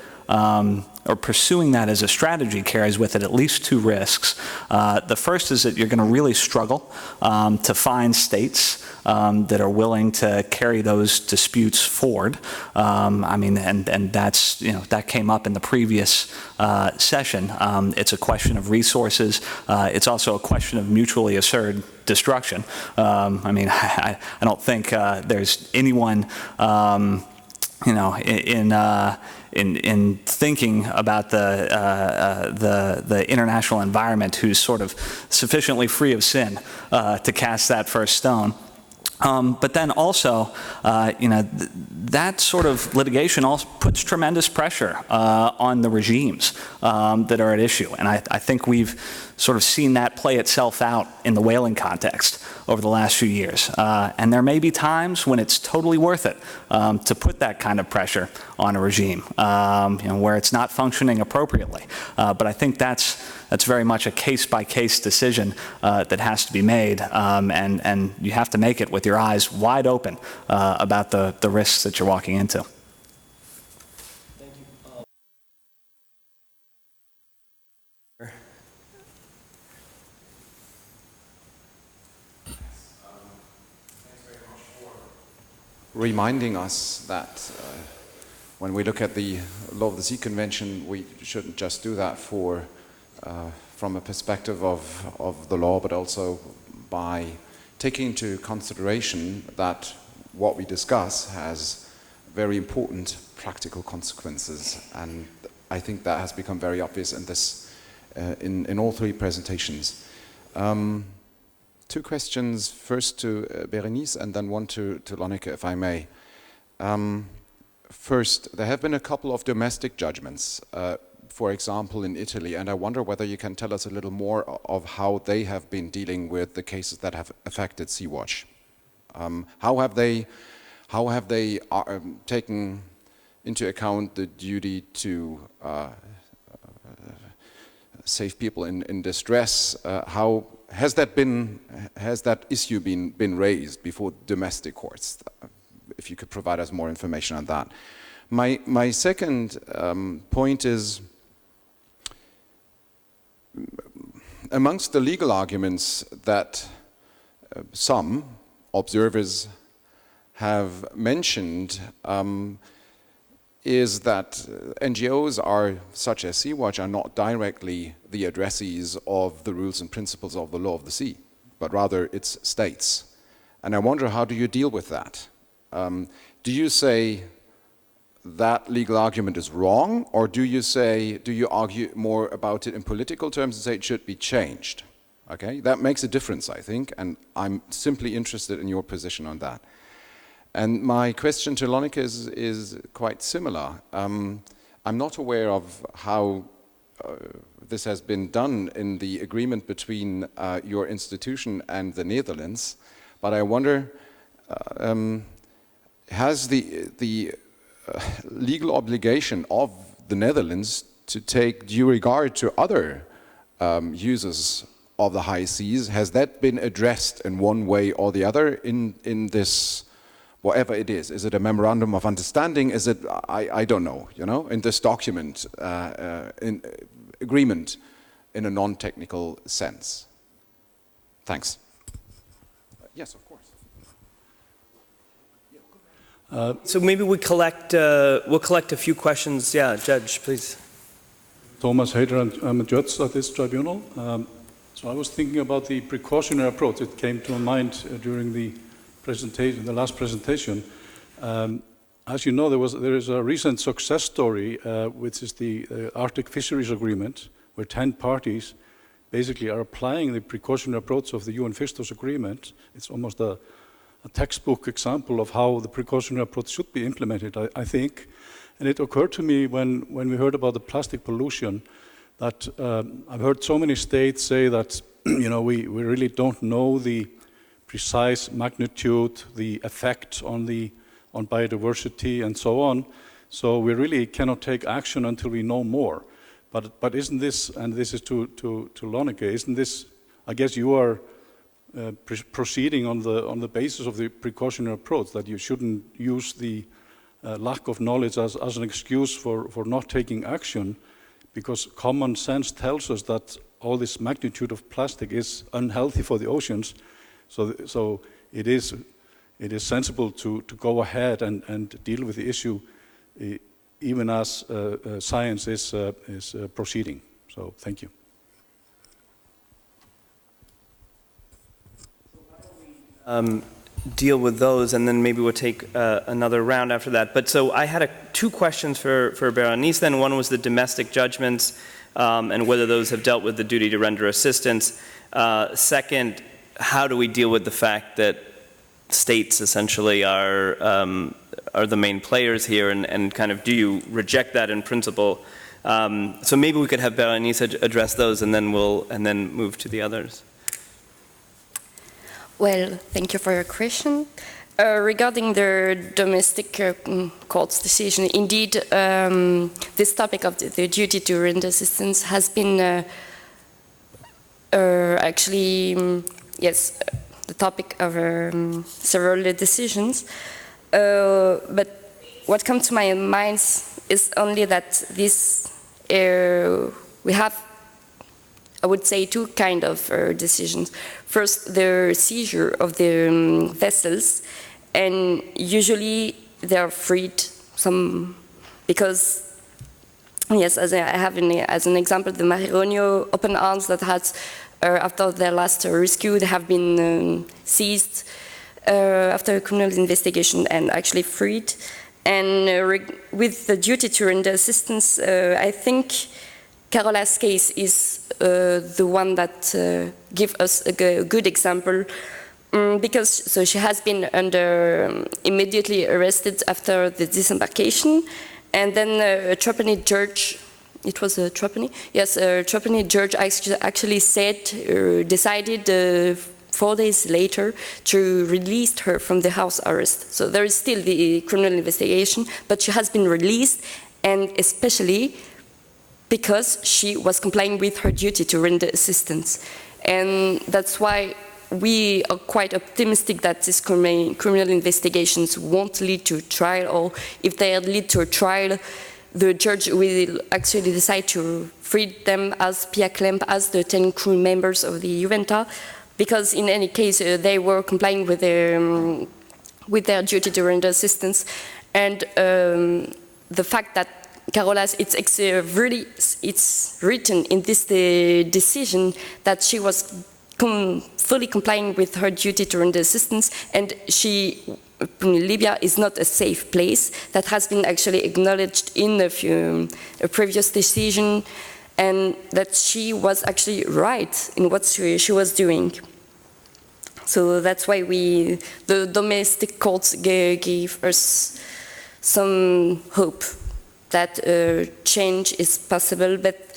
or pursuing that as a strategy carries with it at least two risks. The first is that you're going to really struggle to find states that are willing to carry those disputes forward. I mean, and that's, that came up in the previous session. It's a question of resources. It's also a question of mutually assured destruction. I mean, I don't think there's anyone, in thinking about the international environment who's sort of sufficiently free of sin to cast that first stone. But then also, that sort of litigation also puts tremendous pressure on the regimes that are at issue. And I think we've sort of seen that play itself out in the whaling context over the last few years. And there may be times when it's totally worth it to put that kind of pressure on a regime, where it's not functioning appropriately. But I think that's very much a case-by-case decision that has to be made, and you have to make it with your eyes wide open about the risks that you're walking into. Thank you. Thanks very much for reminding us that when we look at the Law of the Sea Convention, we shouldn't just do that from a perspective of the law, but also by taking into consideration that what we discuss has very important practical consequences. And I think that has become very obvious in this in all three presentations. Two questions, first to Bérénice and then one to Lonneke, if I may. First, there have been a couple of domestic judgments, for example, in Italy, and I wonder whether you can tell us a little more of how they have been dealing with the cases that have affected Sea-Watch. How have they taken into account the duty to save people in distress? How has that issue been raised before domestic courts? If you could provide us more information on that. My second point is, amongst the legal arguments that some observers have mentioned, is that NGOs such as Sea-Watch are not directly the addressees of the rules and principles of the law of the sea, but rather it's states. And I wonder, how do you deal with that? Do you say that legal argument is wrong, or do you argue more about it in political terms and say it should be changed? Okay, that makes a difference, I think, and I'm simply interested in your position on that. And my question to Lonneke is quite similar. I'm not aware of how this has been done in the agreement between your institution and the Netherlands, but I wonder, has the legal obligation of the Netherlands to take due regard to other users of the high seas, has that been addressed in one way or the other in this, whatever it is? Is it a memorandum of understanding? Is it, I don't know, you know, in this document, in agreement in a non-technical sense? Thanks. Yes, of course. So maybe we'll collect a few questions. Yeah, Judge, please. Thomas Heider, and I'm a judge at this tribunal. So I was thinking about the precautionary approach. It came to my mind during the presentation, the last presentation. As you know, there is a recent success story, which is the Arctic Fisheries Agreement, where 10 parties basically are applying the precautionary approach of the UN Fish Stocks Agreement. It's almost a textbook example of how the precautionary approach should be implemented, I think. And it occurred to me when we heard about the plastic pollution that I've heard so many states say that you know, we really don't know the precise magnitude, the effect on biodiversity and so on. So we really cannot take action until we know more. But isn't this, and this is to Lonneke, isn't this, I guess you are proceeding on the basis of the precautionary approach, that you shouldn't use the lack of knowledge as an excuse for not taking action, because common sense tells us that all this magnitude of plastic is unhealthy for the oceans. So it is sensible to go ahead and deal with the issue, even as science is proceeding. So thank you. Deal with those, and then maybe we'll take another round after that. But so I had two questions for Bérénice then. One was the domestic judgments and whether those have dealt with the duty to render assistance. Second, how do we deal with the fact that states essentially are the main players here, and kind of do you reject that in principle? So maybe we could have Bérénice address those, and then move to the others. Well, thank you for your question. Regarding the domestic court's decision, indeed, this topic of the duty to render assistance has been actually, yes, the topic of several decisions. But what comes to my mind is only that this, we have, I would say, two kind of decisions. First, the seizure of the vessels, and usually they are freed. Because, yes, as I have as an example, the Marironio open arms that had, after their last rescue, they have been seized after a criminal investigation and actually freed. And with the duty to render assistance, I think Carola's case is the one that give us a good example. Because so she has been immediately arrested after the disembarkation, and then a Trapani judge, it was a Trapani? Yes, a Trapani judge actually decided 4 days later to release her from the house arrest. So there is still the criminal investigation, but she has been released, and especially because she was complying with her duty to render assistance. And that's why we are quite optimistic that these criminal investigations won't lead to a trial, or if they lead to a trial, the judge will actually decide to free them as Pia Klemp, as the 10 crew members of the Juventa, because in any case they were complying with their duty to render assistance. And the fact that Carola's, it's written in this decision that she was fully complying with her duty to render assistance, and Libya is not a safe place. That has been actually acknowledged in a previous decision, and that she was actually right in what she was doing. So that's why the domestic courts gave us some hope that change is possible, but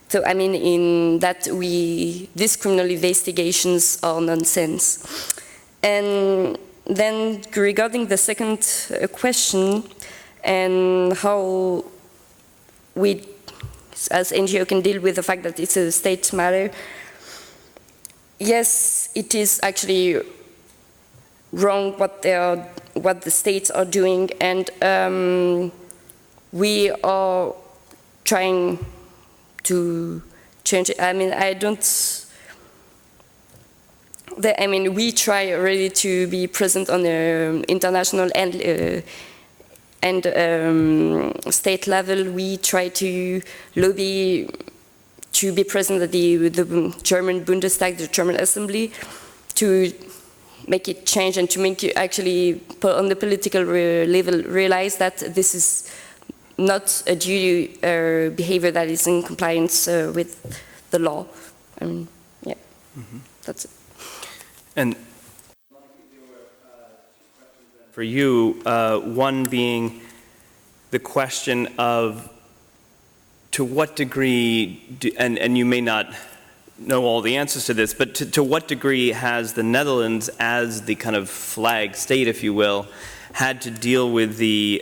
so, I mean, in that these criminal investigations are nonsense. And then regarding the second question, and how we, as NGO, can deal with the fact that it's a state matter, yes, it is actually wrong what the states are doing, and we are trying to change it. I mean, we try really to be present on the international and state level. We try to lobby to be present at the German Bundestag, the German Assembly, to make it change and to make you actually, on the political level, realize that this is not a duty or behavior that is in compliance with the law. I mean, yeah, that's it. And for you, one being the question of to what degree, and you may not know all the answers to this, but to what degree has the Netherlands, as the kind of flag state, if you will, had to deal with the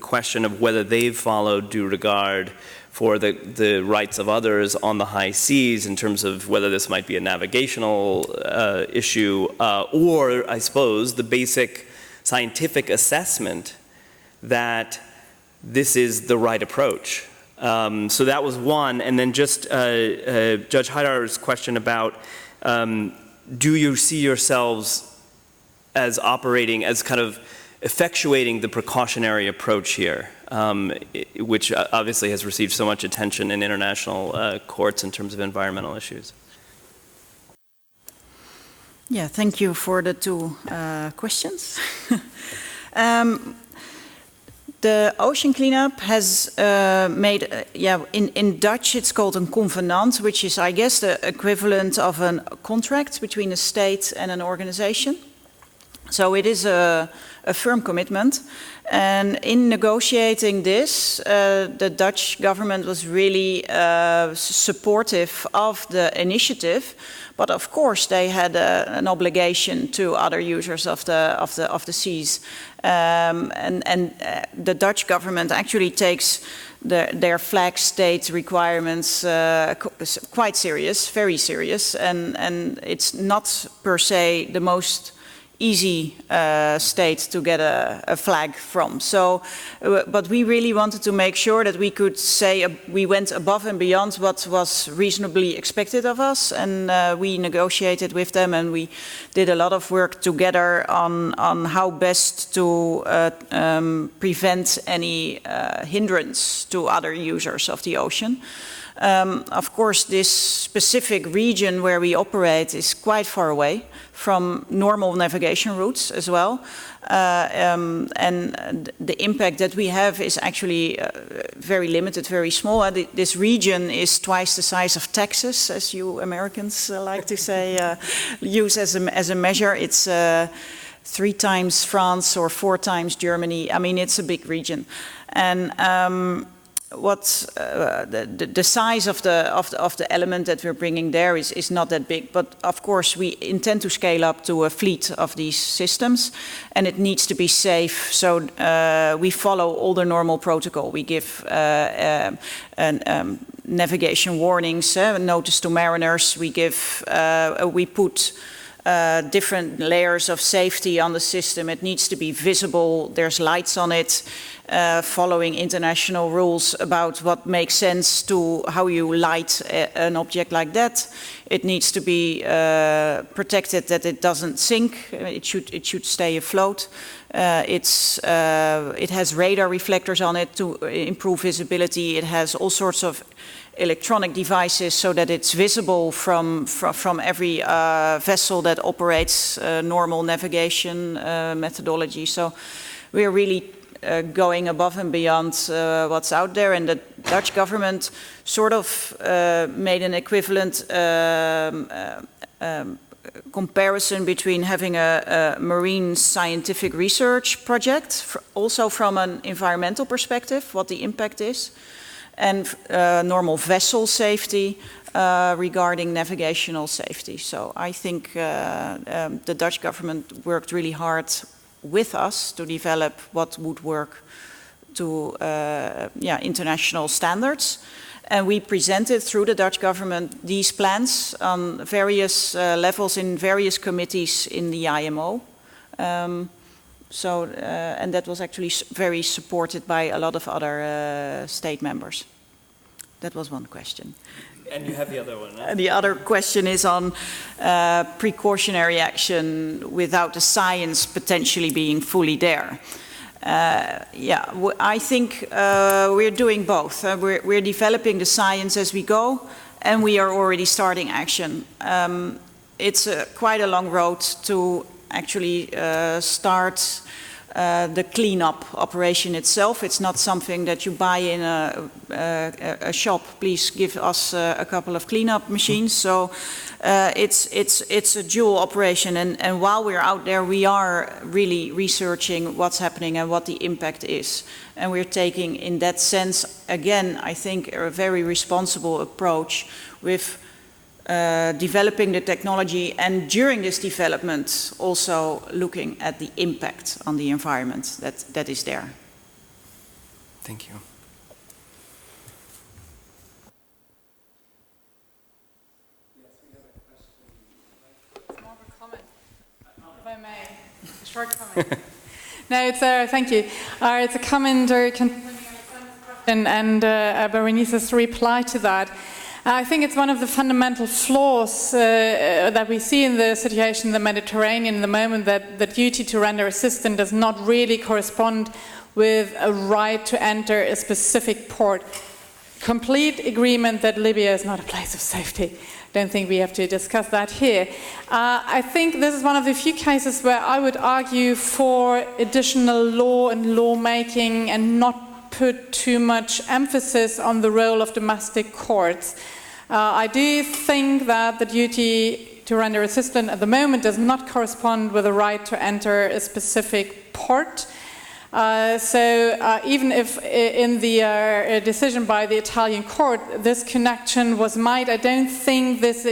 question of whether they've followed due regard for the rights of others on the high seas, in terms of whether this might be a navigational issue, or, I suppose, the basic scientific assessment that this is the right approach. So that was one, and then just Judge Haidar's question about do you see yourselves as operating, as kind of effectuating the precautionary approach here, which obviously has received so much attention in international courts in terms of environmental issues. Yeah, thank you for the two questions. The ocean cleanup has made, in Dutch it's called een convenant, which is, I guess, the equivalent of a contract between a state and an organization. So it is a firm commitment. And in negotiating this, the Dutch government was really supportive of the initiative. But of course, they had an obligation to other users of the seas, and the Dutch government actually takes their flag state requirements quite serious, very serious, and it's not per se the most easy state to get a flag from. So, but we really wanted to make sure that we could say we went above and beyond what was reasonably expected of us, and we negotiated with them, and we did a lot of work together on how best to prevent any hindrance to other users of the ocean. Of course, this specific region where we operate is quite far away from normal navigation routes as well. And the impact that we have is actually very limited, very small. This region is twice the size of Texas, as you Americans like to say, use as a measure. It's 3 times France or 4 times Germany. I mean, it's a big region. And the size of the element that we're bringing there is not that big, but of course we intend to scale up to a fleet of these systems, and it needs to be safe. So we follow all the normal protocol. We give navigation warnings, notice to mariners. We put different layers of safety on the system. It needs to be visible. There's lights on it. Following international rules about what makes sense to how you light an object like that. It needs to be protected that it doesn't sink. It should stay afloat. It has radar reflectors on it to improve visibility. It has all sorts of electronic devices so that it's visible from every vessel that operates normal navigation methodology. So we're really going above and beyond what's out there, and the Dutch government sort of made an equivalent comparison between having a marine scientific research project, also from an environmental perspective, what the impact is, and normal vessel safety regarding navigational safety. So I think the Dutch government worked really hard with us to develop what would work to international standards. And we presented through the Dutch government these plans on various levels in various committees in the IMO. And that was actually very supported by a lot of other state members. That was one question. And you have the other one, right? The other question is on precautionary action without the science potentially being fully there. I think we're doing both. We're developing the science as we go, and we are already starting action. It's quite a long road to actually start the cleanup operation itself. It's not something that you buy in a shop. Please give us a couple of cleanup machines. So it's a dual operation. And while we're out there, we are really researching what's happening and what the impact is. And we're taking, in that sense, again, I think, a very responsible approach with developing the technology, and during this development also looking at the impact on the environment that is there. Thank you. Yes, we have a question. It's more of a comment, if I may. A short comment. No, it's thank you. It's a comment or continuing question and Bérénice's reply to that. I think it's one of the fundamental flaws that we see in the situation in the Mediterranean in the moment, that the duty to render assistance does not really correspond with a right to enter a specific port. Complete agreement that Libya is not a place of safety. Don't think we have to discuss that here. I think this is one of the few cases where I would argue for additional law and lawmaking and not put too much emphasis on the role of domestic courts. I do think that the duty to render assistance at the moment does not correspond with the right to enter a specific port. Even if in the decision by the Italian court this connection was made, I don't think this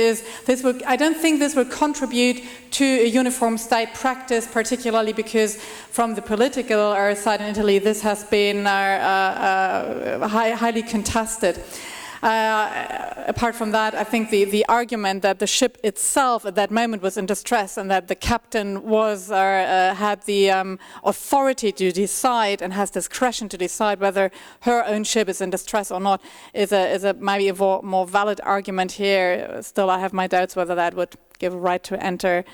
will contribute to a uniform state practice, particularly because from the political side in Italy this has been highly contested. Apart from that, I think the argument that the ship itself at that moment was in distress and that the captain was had the authority to decide and has discretion to decide whether her own ship is in distress or not is a maybe a more valid argument here. Still, I have my doubts whether that would give a right to enter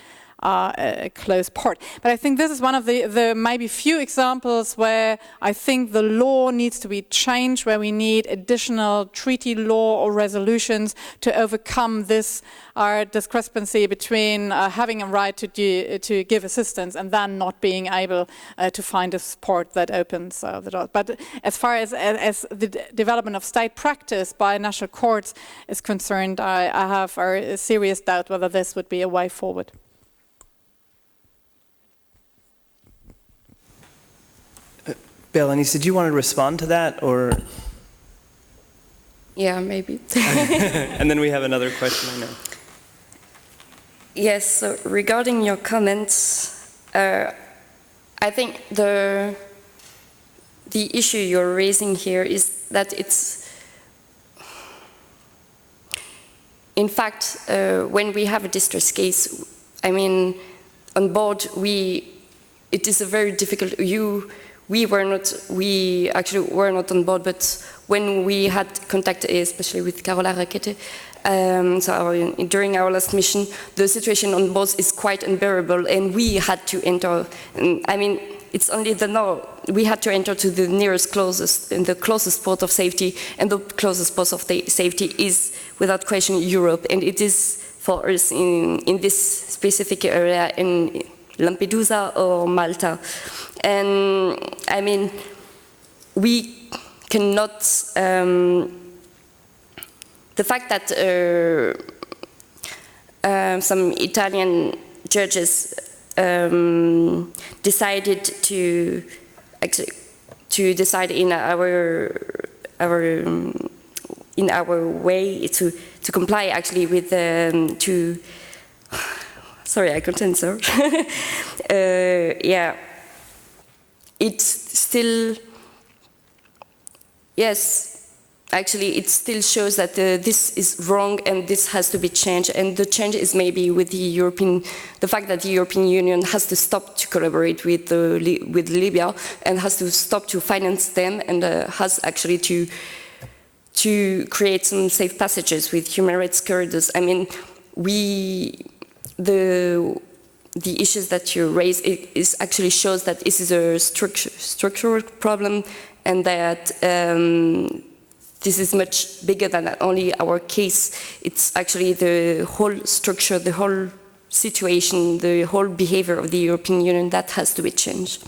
a close part. But I think this is one of the maybe few examples where I think the law needs to be changed, where we need additional treaty law or resolutions to overcome this discrepancy between having a right to give assistance and then not being able to find a support that opens the door. But as far as the development of state practice by national courts is concerned, I have a serious doubt whether this would be a way forward. Bérénice, did you want to respond to that, or? Yeah, maybe. And then we have another question, I know. Yes, so regarding your comments, I think the issue you're raising here is that it's, in fact, when we have a distress case, I mean, on board, it is a very difficult, we actually were not on board, but when we had contact, especially with Carola Rackete, during our last mission, the situation on board is quite unbearable, and we had to enter. I mean, it's only the now we had to enter to the nearest the closest port of safety, and the closest port of safety is, without question, Europe, and it is for us in this specific area in Lampedusa or Malta. And I mean, we cannot, the fact that some Italian judges decided to decide in our way to comply actually with sorry, I can't answer. Yeah, it's still, yes, actually it still shows that this is wrong and this has to be changed, and the change is maybe with the fact that the European Union has to stop to collaborate with Libya and has to stop to finance them, and has actually to create some safe passages with human rights corridors. I mean, the issues that you raise is actually shows that this is a structural problem, and that this is much bigger than only our case. It's actually the whole structure, the whole situation, the whole behavior of the European Union that has to be changed.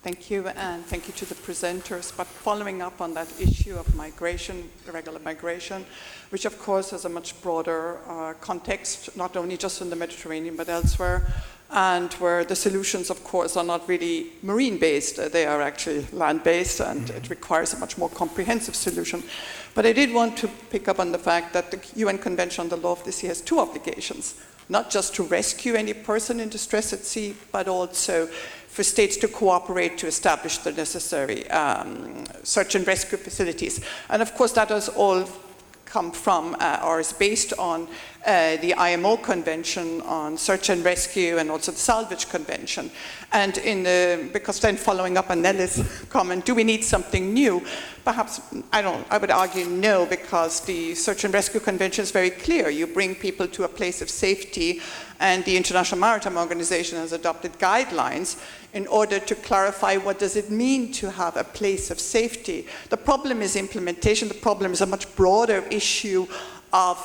Thank you, and thank you to the presenters. But following up on that issue of migration, irregular migration, which of course has a much broader context, not only just in the Mediterranean, but elsewhere, and where the solutions, of course, are not really marine-based. They are actually land-based, and it requires a much more comprehensive solution. But I did want to pick up on the fact that the UN Convention on the Law of the Sea has two obligations, not just to rescue any person in distress at sea, but also for states to cooperate to establish the necessary search and rescue facilities. And of course, that has all come from or is based on the IMO Convention on Search and Rescue, and also the Salvage Convention. And because then following up on Nelly's comment, do we need something new? Perhaps, I would argue no, because the Search and Rescue Convention is very clear. You bring people to a place of safety, and the International Maritime Organization has adopted guidelines in order to clarify what does it mean to have a place of safety. The problem is implementation. The problem is a much broader issue of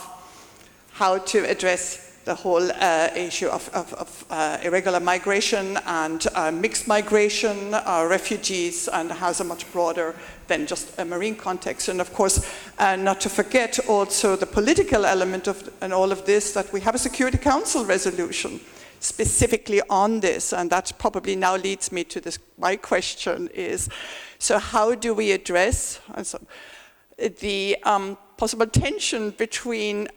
how to address the whole issue of irregular migration and mixed migration, refugees, and has a much broader than just a marine context. And of course, not to forget also the political element of and all of this, that we have a Security Council resolution specifically on this, and that probably now leads me to this. My question is, so how do we address the possible tension between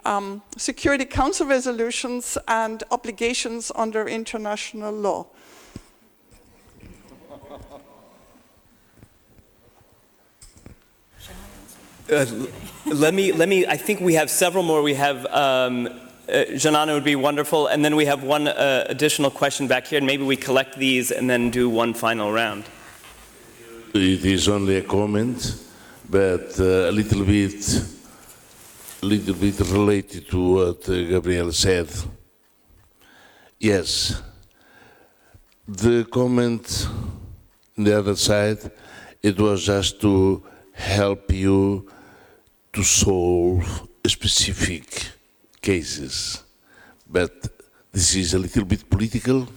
Security Council resolutions and obligations under international law? Let me, I think we have several more. We have Janana would be wonderful. And then we have one additional question back here, and maybe we collect these and then do one final round. It is only a comment, but a little bit related to what Gabriel said. Yes, the comment on the other side, it was just to help you to solve specific cases. But this is a little bit political.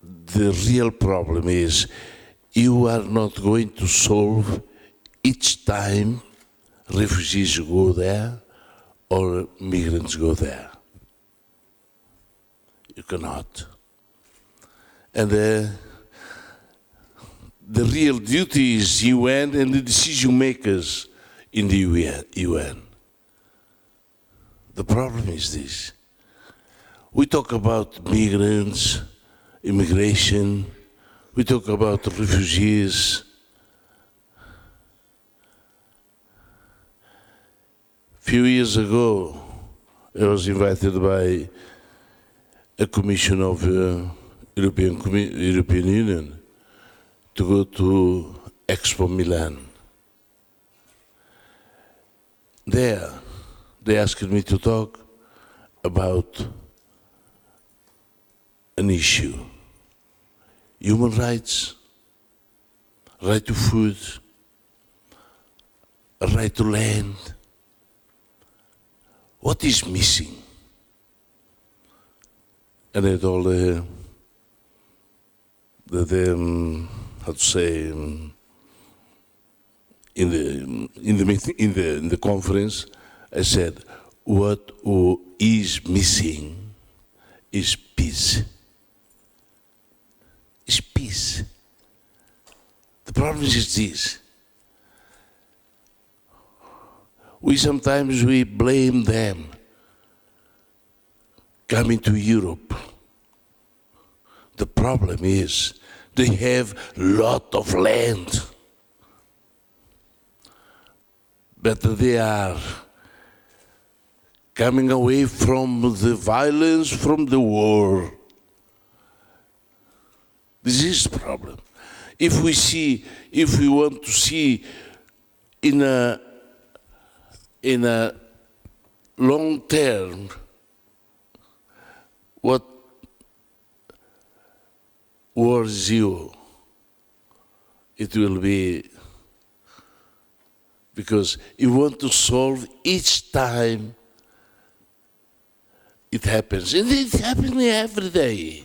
The real problem is you are not going to solve each time refugees go there or migrants go there. You cannot. And the real duty is UN and the decision makers in the UN. The problem is this. We talk about migrants, immigration, we talk about refugees. A few years ago, I was invited by a commission of European Union to go to Expo Milan. There, they asked me to talk about an issue. Human rights, right to food, right to land. What is missing? And I told how to say, in the conference, I said, what is missing is peace. Is peace. The problem is this. Sometimes we blame them coming to Europe. The problem is they have a lot of land, but they are coming away from the violence, from the war. This is the problem. If we want to see in a long term what worries you, it will be because you want to solve each time it happens. And it's happening every day.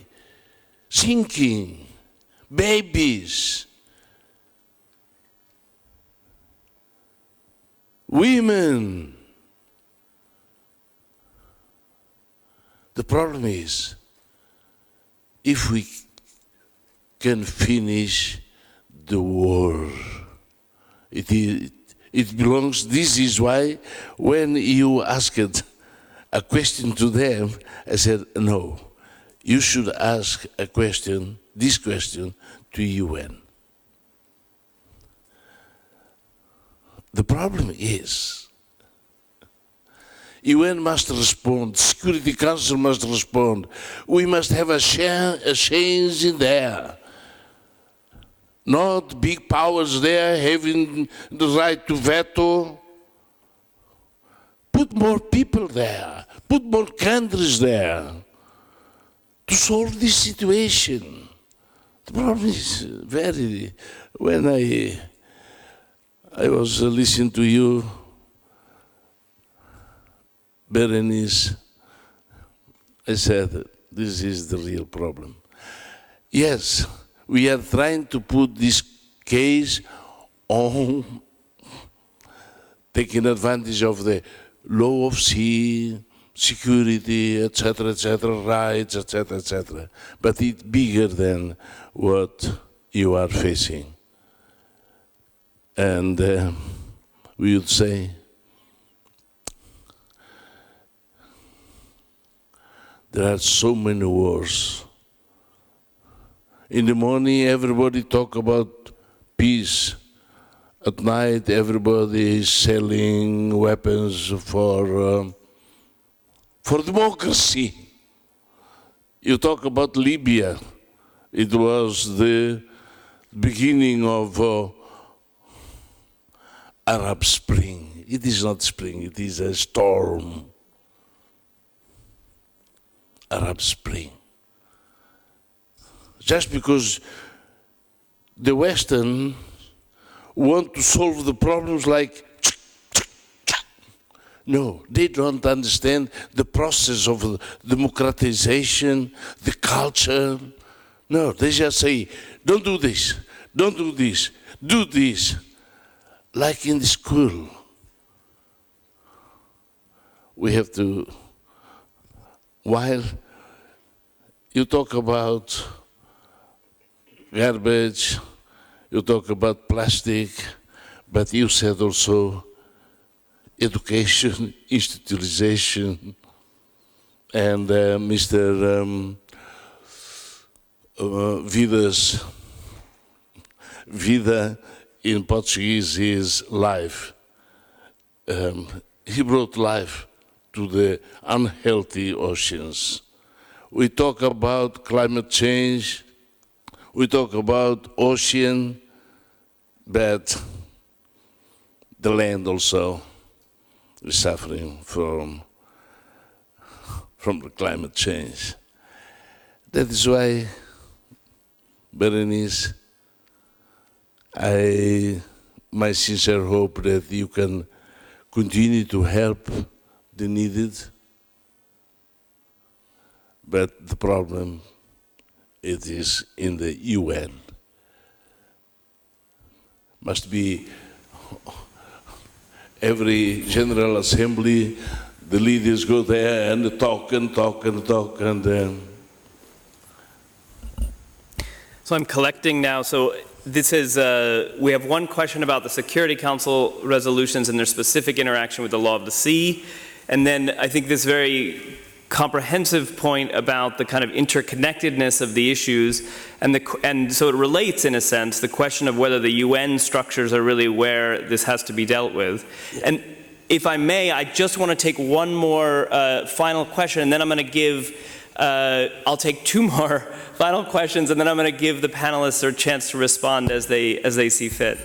Sinking, babies, women. The problem is, if we can finish the war, it belongs. This is why when you asked a question to them, I said, no, you should ask a question, this question, to UN. The problem is, UN must respond, Security Council must respond. We must have a change in there. Not big powers there having the right to veto. Put more people there, put more countries there to solve this situation. The problem is when I was listening to you, Bérénice, I said, this is the real problem. Yes, we are trying to put this case on taking advantage of the law of sea, security, etc., rights, etc. But it's bigger than what you are facing. And we would say, there are so many wars. In the morning, everybody talk about peace. At night, everybody is selling weapons for democracy. You talk about Libya. It was the beginning of Arab Spring. It is not spring, it is a storm. Arab Spring. Just because the Western want to solve the problems like, no, they don't understand the process of democratization, the culture. No, they just say, don't do this, don't do this, do this. Like in the school. We have to, while you talk about garbage, you talk about plastic, but you said also education, institutionalization, and Mr. Vida in Portuguese is life. He brought life to the unhealthy oceans. We talk about climate change, we talk about ocean, but the land also is suffering from the climate change. That is why, Bérénice, my sincere hope that you can continue to help the needed, but the problem, it is in the UN. Must be every General Assembly, the leaders go there and talk and talk and talk and So I'm collecting now. So this is, we have one question about the Security Council resolutions and their specific interaction with the law of the sea. And then I think this very comprehensive point about the kind of interconnectedness of the issues, and so it relates, in a sense, the question of whether the UN structures are really where this has to be dealt with. And if I may, I just want to take one more final question, and then I'm going to give, I'll take two more final questions, and then I'm going to give the panelists a chance to respond as they see fit.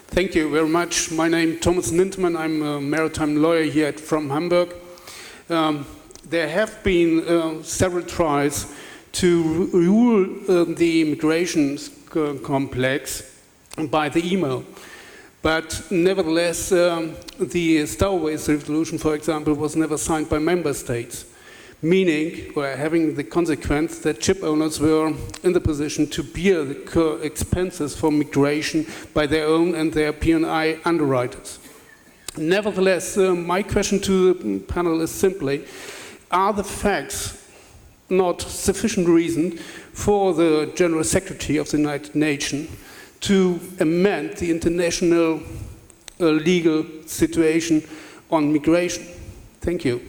Thank you very much. My name is Thomas Nintemann. I'm a maritime lawyer here from Hamburg. There have been several tries to rule the immigration complex by the email. But nevertheless, the Stowaways resolution, for example, was never signed by member states, meaning, or having the consequence that ship owners were in the position to bear the expenses for migration by their own and their P&I underwriters. Nevertheless, my question to the panel is simply, are the facts not sufficient reason for the General Secretary of the United Nations to amend the international legal situation on migration? Thank you.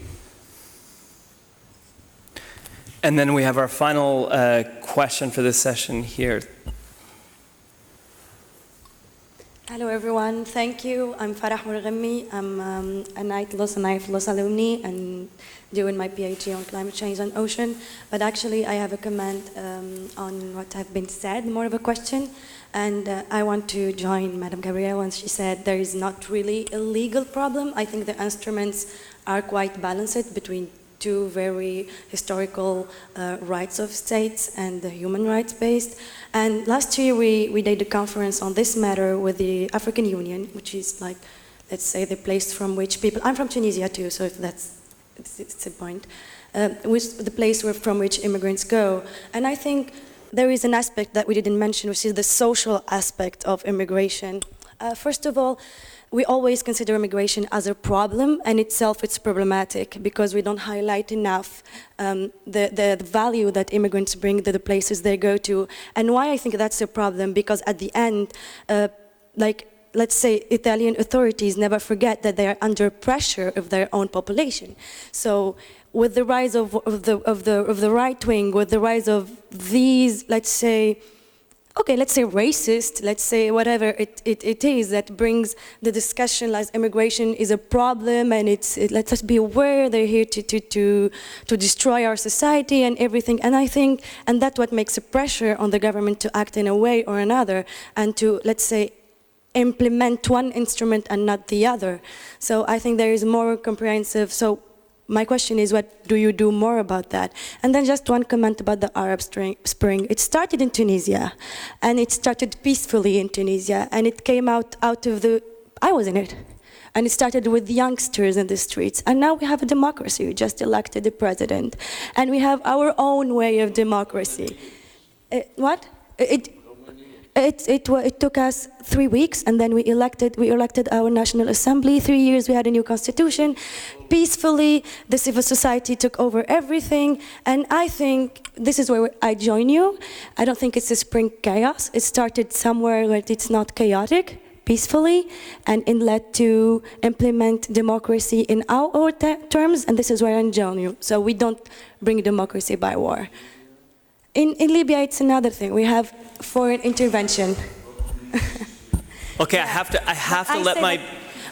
And then we have our final question for this session here. Hello everyone, thank you. I'm Farah Murghami. I'm a Knight Los alumni and doing my PhD on climate change and ocean. But actually I have a comment on what have been said, more of a question. And I want to join Madame Gabrielle when she said there is not really a legal problem. I think the instruments are quite balanced between two very historical rights of states and the human rights based. And last year we did a conference on this matter with the African Union, which is like, let's say, the place from which people, I'm from Tunisia too, so if it's a point, with the place from which immigrants go. And I think there is an aspect that we didn't mention, which is the social aspect of immigration. First of all, we always consider immigration as a problem, and itself it's problematic because we don't highlight enough the value that immigrants bring to the places they go to. And why I think that's a problem, because at the end, like, let's say Italian authorities never forget that they are under pressure of their own population. So with the rise of the right wing, with the rise of these, let's say, okay, let's say racist, let's say whatever it is that brings the discussion like immigration is a problem and let us be aware they're here to destroy our society and everything. And I think, and that's what makes a pressure on the government to act in a way or another and to, let's say, implement one instrument and not the other. So I think there is more comprehensive, so my question is, what do you do more about that? And then just one comment about the Arab Spring. It started in Tunisia, and it started peacefully in Tunisia, and it came out of the, I was in it, and it started with youngsters in the streets. And now we have a democracy. We just elected the president, and we have our own way of democracy. What? It took us 3 weeks, and then we elected our National Assembly. 3 years, we had a new constitution. Peacefully, the civil society took over everything, and I think this is where I join you. I don't think it's a spring chaos. It started somewhere where it's not chaotic, peacefully, and it led to implement democracy in our terms, and this is where I join you. So we don't bring democracy by war. In Libya, it's another thing. We have foreign intervention. Okay, I have to let my...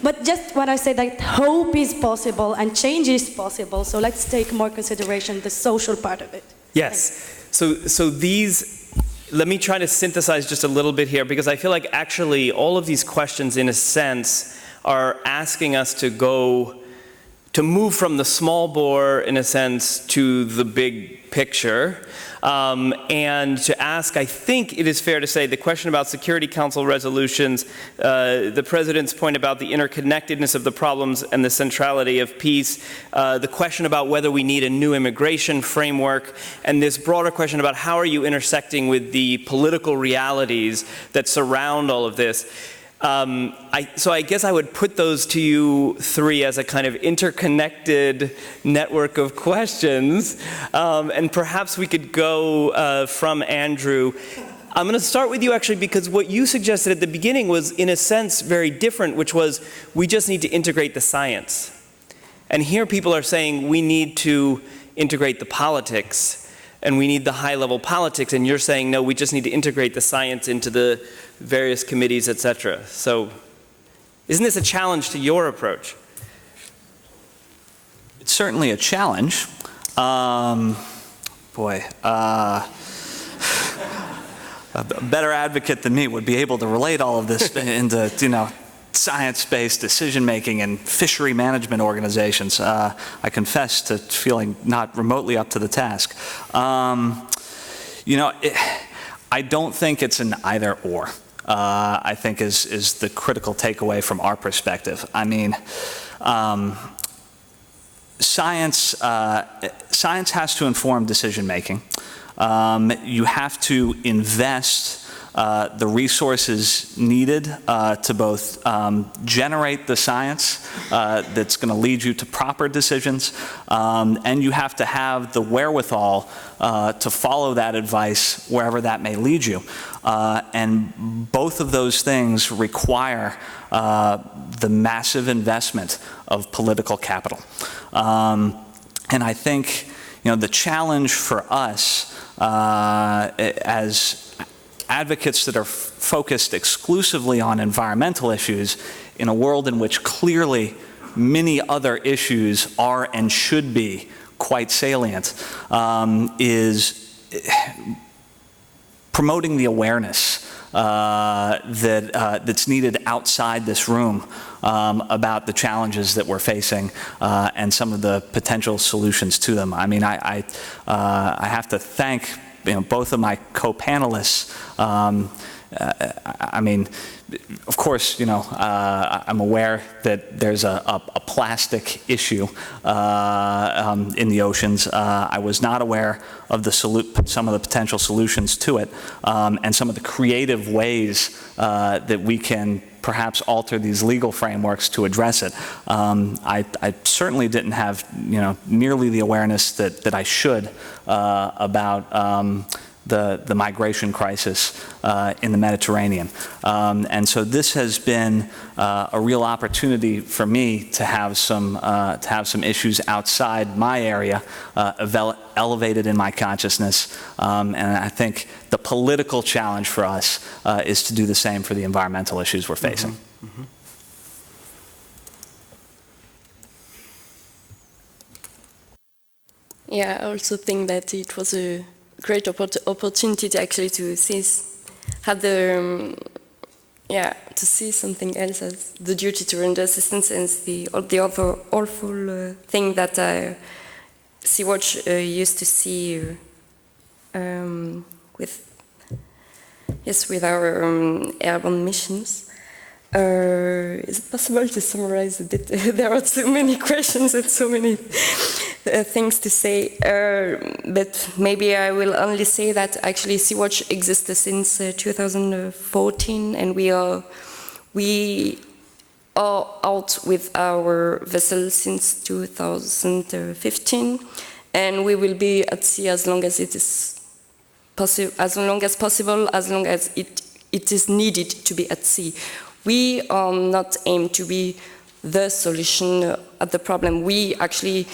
But just what I said, that hope is possible and change is possible. So let's take more consideration the social part of it. Yes. So these, let me try to synthesize just a little bit here, because I feel like actually all of these questions, in a sense, are asking us to move from the small bore, in a sense, to the big picture. And to ask, I think it is fair to say, the question about Security Council resolutions, the President's point about the interconnectedness of the problems and the centrality of peace, the question about whether we need a new immigration framework, and this broader question about how are you intersecting with the political realities that surround all of this. So I guess I would put those to you three as a kind of interconnected network of questions, and perhaps we could go from Andrew. I'm going to start with you actually, because what you suggested at the beginning was in a sense very different, which was we just need to integrate the science. And here people are saying we need to integrate the politics, and we need the high-level politics, and you're saying, no, we just need to integrate the science into the various committees, etc. So isn't this a challenge to your approach? It's certainly a challenge. A better advocate than me would be able to relate all of this into, science-based decision-making and fishery management organizations. I confess to feeling not remotely up to the task. I don't think it's an either-or, I think is the critical takeaway from our perspective. I mean, science has to inform decision-making. You have to invest the resources needed to both generate the science that's going to lead you to proper decisions, and you have to have the wherewithal to follow that advice wherever that may lead you. And both of those things require the massive investment of political capital. And I think the challenge for us as advocates that are focused exclusively on environmental issues in a world in which clearly many other issues are and should be quite salient, is promoting the awareness that's needed outside this room about the challenges that we're facing and some of the potential solutions to them. I mean, I have to thank both of my co-panelists. I mean, of course, I'm aware that there's a plastic issue in the oceans. I was not aware of some of the potential solutions to it, and some of the creative ways that we can perhaps alter these legal frameworks to address it. I certainly didn't have nearly the awareness that I should about the migration crisis in the Mediterranean. And so this has been a real opportunity for me to have some issues outside my area elevated in my consciousness. And I think the political challenge for us is to do the same for the environmental issues we're facing. Mm-hmm. Mm-hmm. Yeah, I also think that it was a great opportunity to actually to see, have the, to see something else as the duty to render assistance and the other awful thing that Sea-Watch used to see with our airborne missions. Is it possible to summarize a bit? There are so many questions and so many things to say, but maybe I will only say that actually Sea-Watch exists since 2014, and we are out with our vessel since 2015, and we will be at sea as long as it is possible, as long as it is needed to be at sea. We are not aimed to be the solution of the problem. We actually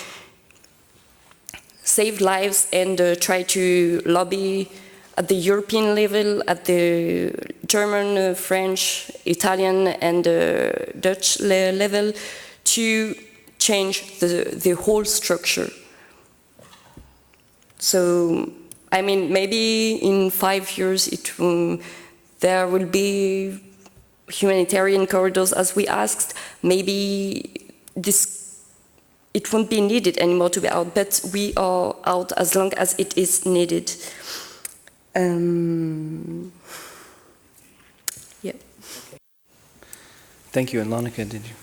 save lives and try to lobby at the European level, at the German, French, Italian, and Dutch level to change the whole structure. So, I mean, maybe in 5 years there will be humanitarian corridors as we asked. Maybe it won't be needed anymore to be out, but we are out as long as it is needed. Yeah. Thank you. And Lonneke, did you?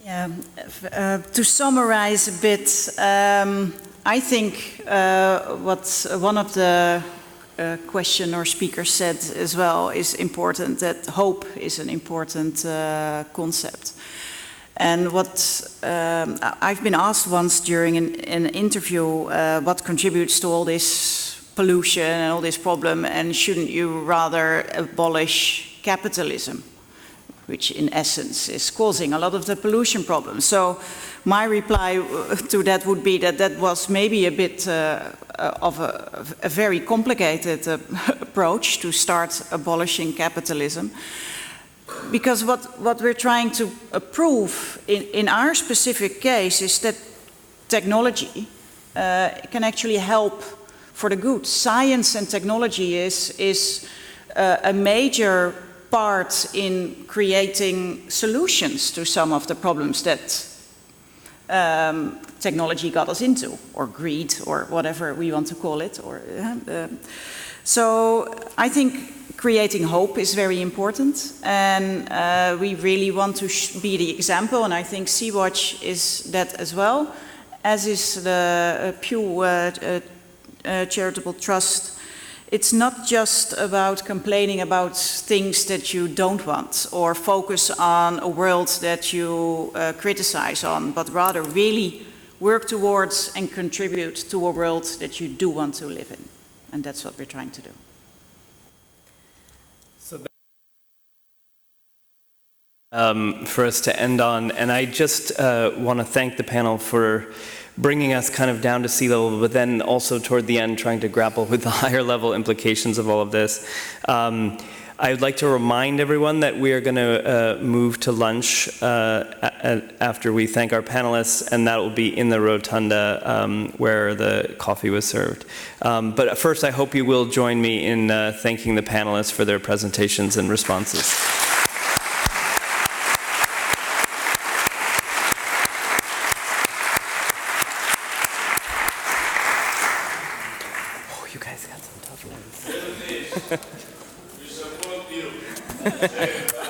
Yeah, to summarize a bit, I think what one of the question or speaker said as well is important, that hope is an important concept. And what I've been asked once during an interview, what contributes to all this pollution and all this problem, and shouldn't you rather abolish capitalism, which in essence is causing a lot of the pollution problems. So my reply to that would be that that was maybe a bit of a very complicated approach to start abolishing capitalism. Because what we're trying to prove in our specific case is that technology can actually help for the good. Science and technology is a major part in creating solutions to some of the problems that technology got us into, or greed, or whatever we want to call it. So I think creating hope is very important, and we really want to be the example, and I think Sea-Watch is that as well, as is the Pew Charitable Trust. It's not just about complaining about things that you don't want or focus on a world that you criticize on, but rather really work towards and contribute to a world that you do want to live in. And that's what we're trying to do. For us to end on, and I just want to thank the panel for bringing us kind of down to sea level, but then also toward the end trying to grapple with the higher level implications of all of this. I would like to remind everyone that we are going to move to lunch after we thank our panelists, and that will be in the rotunda where the coffee was served. But first, I hope you will join me in thanking the panelists for their presentations and responses. You guys got some tough ones. We support you.